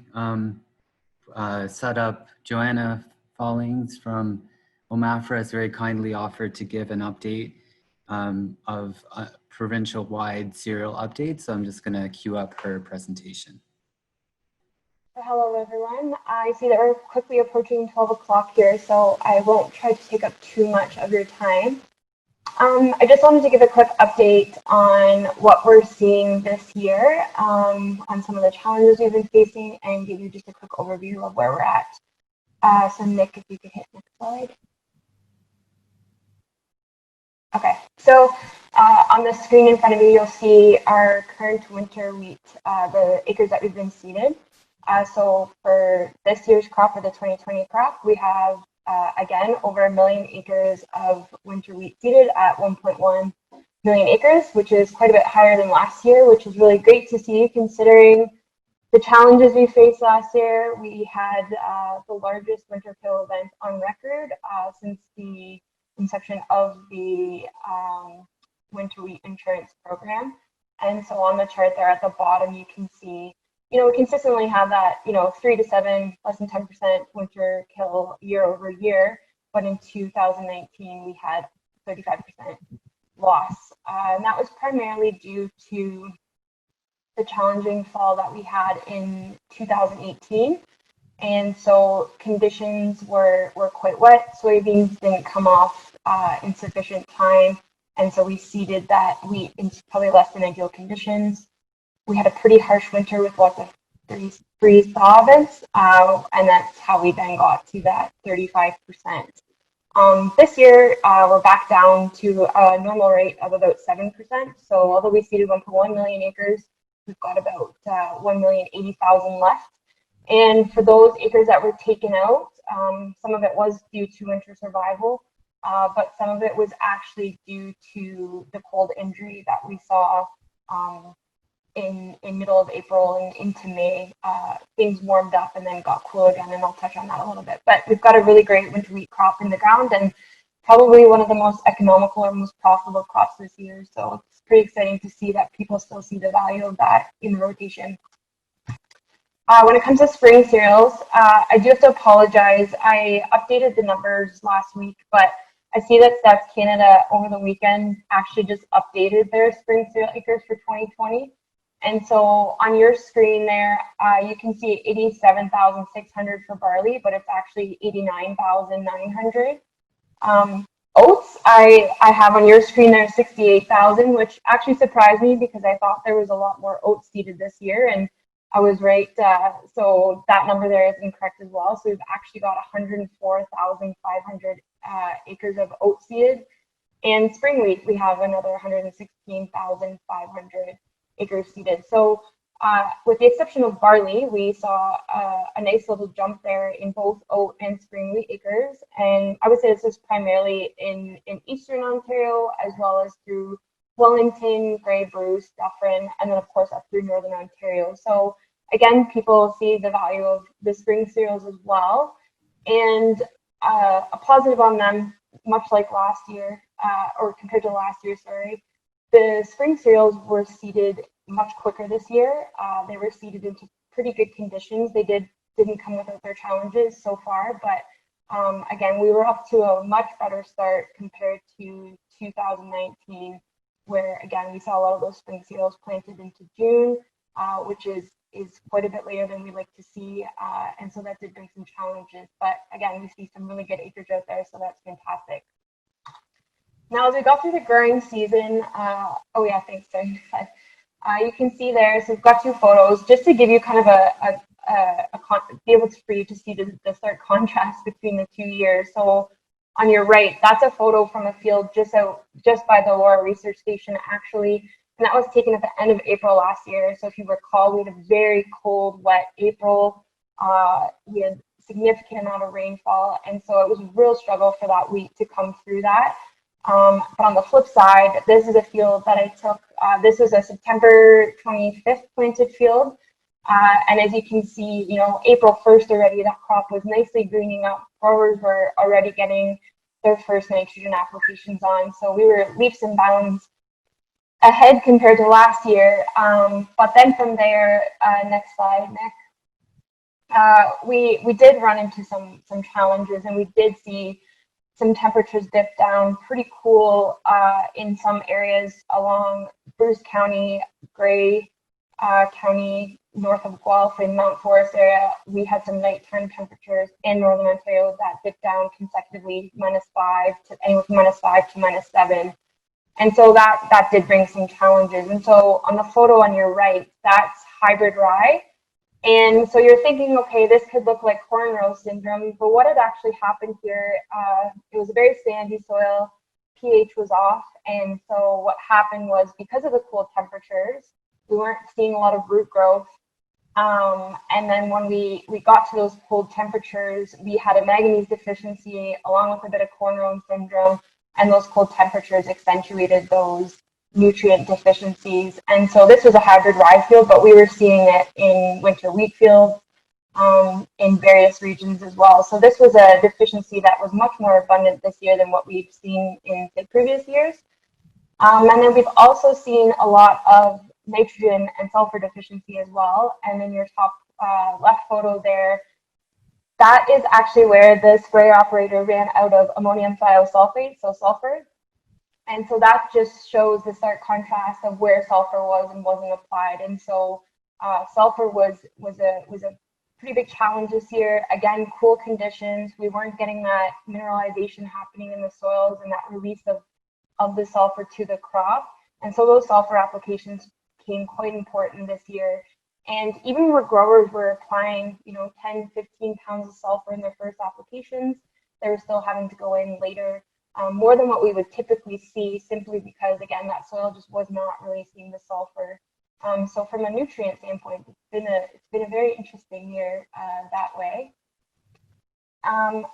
set up Joanna Fallings from OMAFRA has very kindly offered to give an update of provincial-wide serial updates. So I'm just going to queue up her presentation. Hello, everyone. I see that we're quickly approaching 12 o'clock here, so I won't try to take up too much of your time. I just wanted to give a quick update on what we're seeing this year, on some of the challenges we've been facing, and give you just a quick overview of where we're at. So Nick, if you could hit next slide. Okay, so on the screen in front of you, you'll see our current winter wheat, the acres that we've been seeded. So for this year's crop, or the 2020 crop, we have again, over 1 million acres of winter wheat seeded at 1.1 million acres, which is quite a bit higher than last year, which is really great to see considering the challenges we faced last year. We had the largest winter kill event on record since the inception of the winter wheat insurance program. And so on the chart there at the bottom, you can see, we consistently have that, 3 to 7, less than 10% winter kill year over year. But in 2019, we had 35% loss. And that was primarily due to the challenging fall that we had in 2018. And so conditions were quite wet. Soybeans didn't come off in sufficient time. And so we seeded that wheat in probably less than ideal conditions. We had a pretty harsh winter with lots of freeze-thaw events, and that's how we then got to that 35%. This year, we're back down to a normal rate of about 7%. So although we seeded 1.1 million acres, we've got about 1,080,000 left. And for those acres that were taken out, some of it was due to winter survival, but some of it was actually due to the cold injury that we saw in middle of April and into May. Things warmed up and then got cool again, and I'll touch on that a little bit. But we've got a really great winter wheat crop in the ground, and probably one of the most economical or most profitable crops this year. So it's pretty exciting to see that people still see the value of that in the rotation. When it comes to spring cereals, I do have to apologize. I updated the numbers last week, but I see that Stats Canada over the weekend actually just updated their spring cereal acres for 2020. And so on your screen there, you can see 87,600 for barley, but it's actually 89,900. Oats, I have on your screen there 68,000, which actually surprised me because I thought there was a lot more oats seeded this year, and I was right. So that number there is incorrect as well. So we've actually got 104,500 acres of oat seeded. And spring wheat, we have another 116,500 acres seeded. So With the exception of barley, we saw a nice little jump there in both oat and spring wheat acres. And I would say this is primarily in Eastern Ontario, as well as through Wellington, Grey Bruce, Dufferin, and then of course up through Northern Ontario. So again, people see the value of the spring cereals as well. And a positive on them, much like last year, or compared to last year, sorry, the spring cereals were seeded much quicker this year. They were seeded into pretty good conditions. They didn't come without their challenges so far, but again, we were up to a much better start compared to 2019, where again, we saw a lot of those spring cereals planted into June, which is quite a bit later than we like to see. And so that did bring some challenges, but again, we see some really good acreage out there, so that's fantastic. Now, as we got through the growing season, oh yeah, thanks, sorry. You can see there, so we've got two photos, just to give you kind of be able for you to see the stark contrast between the 2 years. So on your right, that's a photo from a field just by the Laura Research Station, actually, and that was taken at the end of April last year. So if you recall, we had a very cold, wet April. We had a significant amount of rainfall, and so it was a real struggle for that wheat to come through that. But on the flip side, this is a field that I took. This was a September 25th planted field. And as you can see, April 1st already, that crop was nicely greening up. Growers were already getting their first nitrogen applications on. So we were leaps and bounds ahead compared to last year. But then from there, next slide, Nick, we did run into some challenges, and we did see some temperatures dip down pretty cool in some areas along Bruce County, Grey County, north of Guelph and Mount Forest area. We had some nighttime temperatures in Northern Ontario that dipped down consecutively -5 to anywhere from -5 to -7. And so that did bring some challenges. And so on the photo on your right, that's hybrid rye. And so you're thinking, okay, this could look like corn row syndrome, but what had actually happened here, it was a very sandy soil, pH was off, and so what happened was, because of the cold temperatures, we weren't seeing a lot of root growth. And then when we got to those cold temperatures, we had a manganese deficiency along with a bit of corn row syndrome, and those cold temperatures accentuated those nutrient deficiencies. And so this was a hybrid rye field, but we were seeing it in winter wheat fields in various regions as well. So this was a deficiency that was much more abundant this year than what we've seen in the previous years. And then we've also seen a lot of nitrogen and sulfur deficiency as well. And in your top left photo there, that is actually where the sprayer operator ran out of ammonium thiosulfate, so sulfur. And so that just shows the stark contrast of where sulfur was and wasn't applied. And so sulfur was a pretty big challenge this year. Again, cool conditions. We weren't getting that mineralization happening in the soils and that release of the sulfur to the crop. And so those sulfur applications became quite important this year. And even where growers were applying, 10, 15 pounds of sulfur in their first applications, they were still having to go in later. More than what we would typically see, simply because, again, that soil just was not releasing the sulfur. So from a nutrient standpoint, it's been a very interesting year that way. And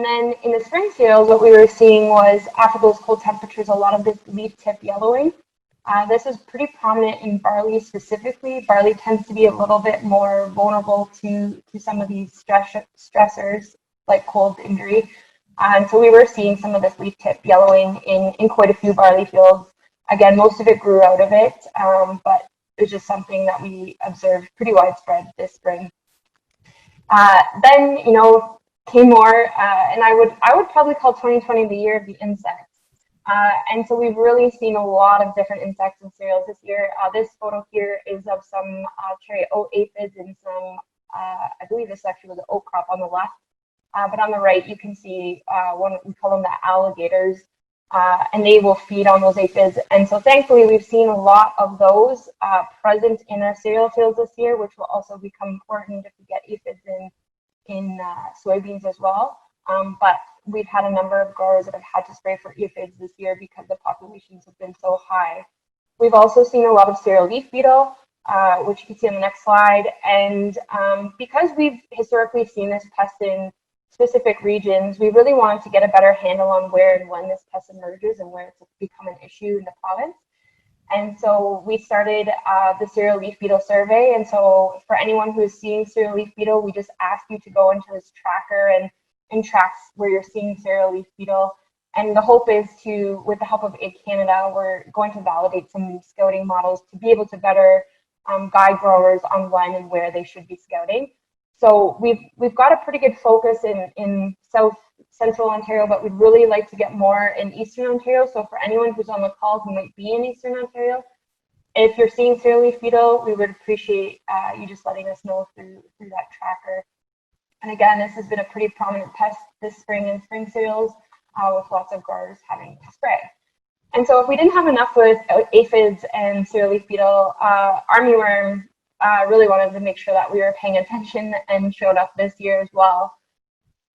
then in the spring cereals, what we were seeing was, after those cold temperatures, a lot of this leaf tip yellowing. This is pretty prominent in barley specifically. Barley tends to be a little bit more vulnerable to some of these stressors like cold injury. And so we were seeing some of this leaf tip yellowing in quite a few barley fields. Again, most of it grew out of it, but it was just something that we observed pretty widespread this spring. Then, came more, and I would probably call 2020 the year of the insects. And so we've really seen a lot of different insects in cereals this year. This photo here is of some cherry oat aphids and some, I believe this actually was an oat crop on the left. But on the right, you can see we call them the alligators, and they will feed on those aphids. And so thankfully, we've seen a lot of those present in our cereal fields this year, which will also become important if we get aphids in soybeans as well. But we've had a number of growers that have had to spray for aphids this year because the populations have been so high. We've also seen a lot of cereal leaf beetle. which you can see on the next slide. And because we've historically seen this pest in specific regions, we really wanted to get a better handle on where and when this pest emerges and where it's become an issue in the province. And so we started the cereal leaf beetle survey. And so for anyone who is seeing cereal leaf beetle, we just ask you to go into this tracker and track where you're seeing cereal leaf beetle. And the hope is to, with the help of Ag Canada, we're going to validate some scouting models to be able to better guide growers on when and where they should be scouting. So we've got a pretty good focus in South Central Ontario, but we'd really like to get more in Eastern Ontario. So for anyone who's on the call who might be in Eastern Ontario, if you're seeing cereal leaf beetle, we would appreciate you just letting us know through that tracker. And again, this has been a pretty prominent pest this spring in spring cereals, with lots of growers having to spray. And so if we didn't have enough with aphids and cereal leaf beetle, armyworm really wanted to make sure that we were paying attention and showed up this year as well.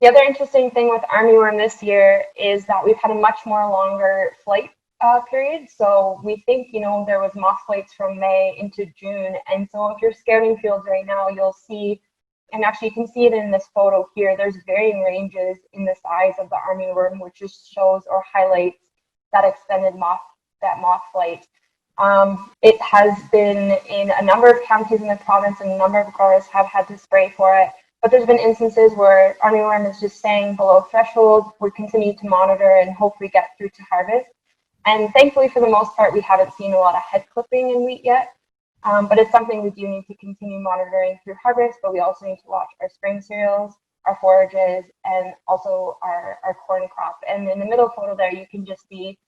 The other interesting thing with armyworm this year is that we've had a much more longer flight period. So we think, you know, there was moth flights from May into June. And so if you're scouting fields right now, you'll see, and actually you can see it in this photo here, there's varying ranges in the size of the armyworm, which just shows or highlights that extended moth flight. It has been in a number of counties in the province, and a number of growers have had to spray for it. But there's been instances where armyworm is just staying below threshold. We continue to monitor and hopefully get through to harvest. And thankfully, for the most part, we haven't seen a lot of head clipping in wheat yet. But it's something we do need to continue monitoring through harvest, but we also need to watch our spring cereals, our forages, and also our corn crop. And in the middle photo there, you can just see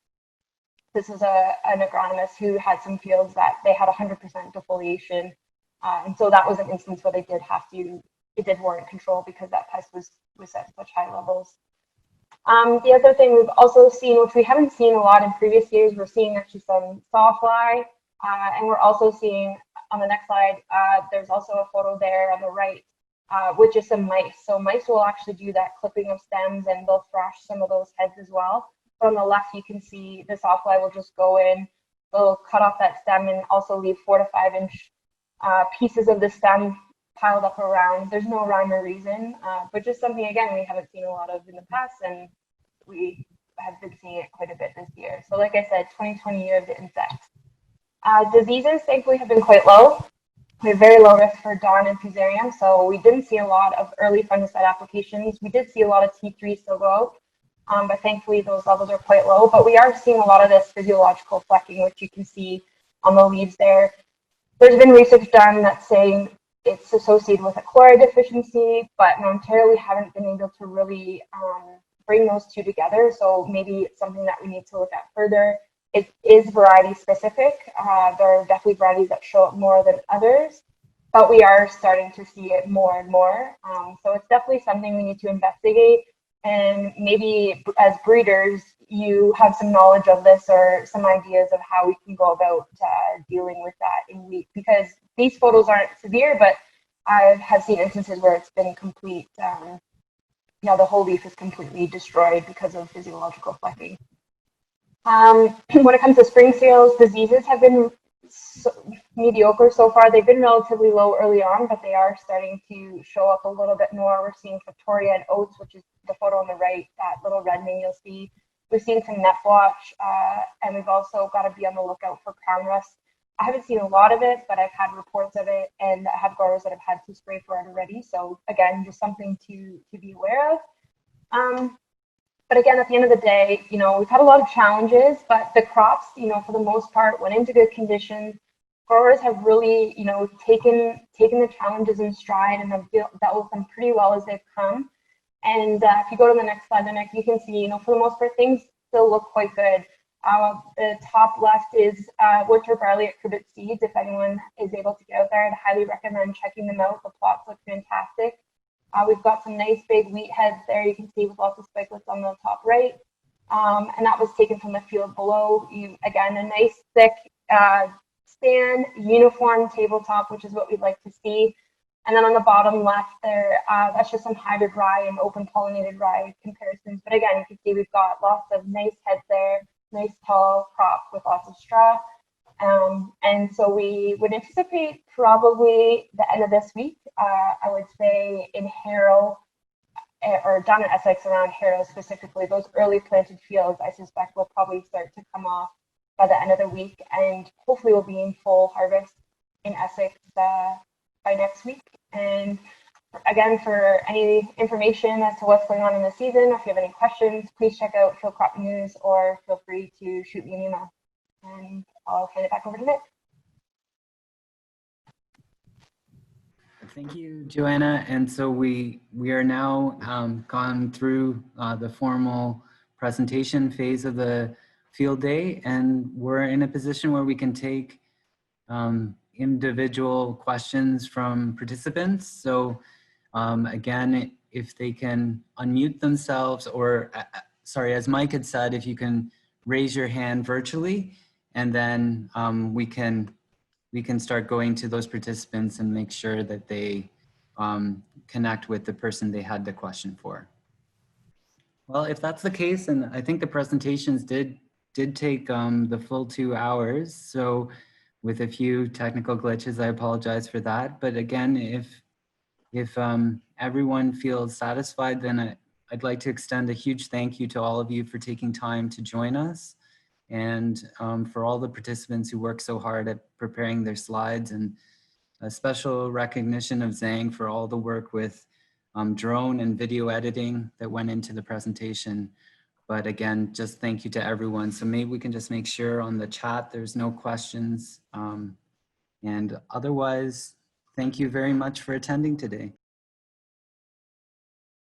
this is an agronomist who had some fields that they had 100% defoliation. And so that was an instance where they did have to, it did warrant control because that pest was at such high levels. The other thing we've also seen, which we haven't seen a lot in previous years, we're seeing actually some sawfly, and we're also seeing on the next slide, there's also a photo there on the right with just some mice. So mice will actually do that clipping of stems and they'll thrash some of those heads as well. But on the left, you can see the sawfly will just go in, they'll cut off that stem and also leave 4 to 5 inch pieces of the stem piled up around. There's no rhyme or reason, but just something, again, we haven't seen a lot of in the past, and we have been seeing it quite a bit this year. So like I said, 2020 year of the insects. Diseases, thankfully, have been quite low. We have very low risk for dawn and fusarium, so we didn't see a lot of early fungicide applications. We did see a lot of T3 still go out, but thankfully those levels are quite low. But we are seeing a lot of this physiological flecking, which you can see on the leaves there. There's been research done that's saying it's associated with a chloride deficiency, but in Ontario we haven't been able to really bring those two together. So maybe it's something that we need to look at further. It is variety specific. There are definitely varieties that show up more than others, but we are starting to see it more and more. So it's definitely something we need to investigate. And maybe as breeders, you have some knowledge of this or some ideas of how we can go about dealing with that in wheat, because these photos aren't severe, but I have seen instances where it's been complete, the whole leaf is completely destroyed because of physiological flecking. When it comes to spring cereals, diseases have been mediocre so far. They've been relatively low early on, but they are starting to show up a little bit more. We're seeing Victoria and oats, which is the photo on the right, that little red name you'll see. We've seen some net blotch, and we've also got to be on the lookout for crown rust. I haven't seen a lot of it, but I've had reports of it, and I have growers that have had to spray for it already. So again, just something to be aware of. But again, at the end of the day, we've had a lot of challenges, but the crops, for the most part, went into good condition. Growers have really, taken the challenges in stride and have dealt with them pretty well as they've come. And if you go to the next slide, you can see, for the most part, things still look quite good. The top left is winter barley at Cribbit Seeds. If anyone is able to get out there, I'd highly recommend checking them out. The plots look fantastic. We've got some nice big wheat heads there, you can see, with lots of spikelets on the top right. And that was taken from the field below. Again, a nice thick stand, uniform tabletop, which is what we'd like to see. And then on the bottom left there, that's just some hybrid rye and open pollinated rye comparisons. But again, you can see we've got lots of nice heads there, nice tall crop with lots of straw. And so we would anticipate probably the end of this week, I would say in Harrow, or down in Essex around Harrow specifically, those early planted fields, I suspect will probably start to come off by the end of the week, and hopefully we'll be in full harvest in Essex by next week. And again, for any information as to what's going on in the season, if you have any questions, please check out Field Crop News or feel free to shoot me an email. And I'll hand it back over to Nick. Thank you, Joanna. And so we are now gone through the formal presentation phase of the field day, and we're in a position where we can take individual questions from participants. So again, if they can unmute themselves, or sorry, as Mike had said, if you can raise your hand virtually, and then we can start going to those participants and make sure that they connect with the person they had the question for. Well, if that's the case, and I think the presentations did take the full 2 hours. So with a few technical glitches, I apologize for that. But again, if everyone feels satisfied, then I'd like to extend a huge thank you to all of you for taking time to join us, and for all the participants who worked so hard at preparing their slides, and a special recognition of Zhang for all the work with drone and video editing that went into the presentation. But again, just thank you to everyone. So maybe we can just make sure on the chat there's no questions. And otherwise, thank you very much for attending today.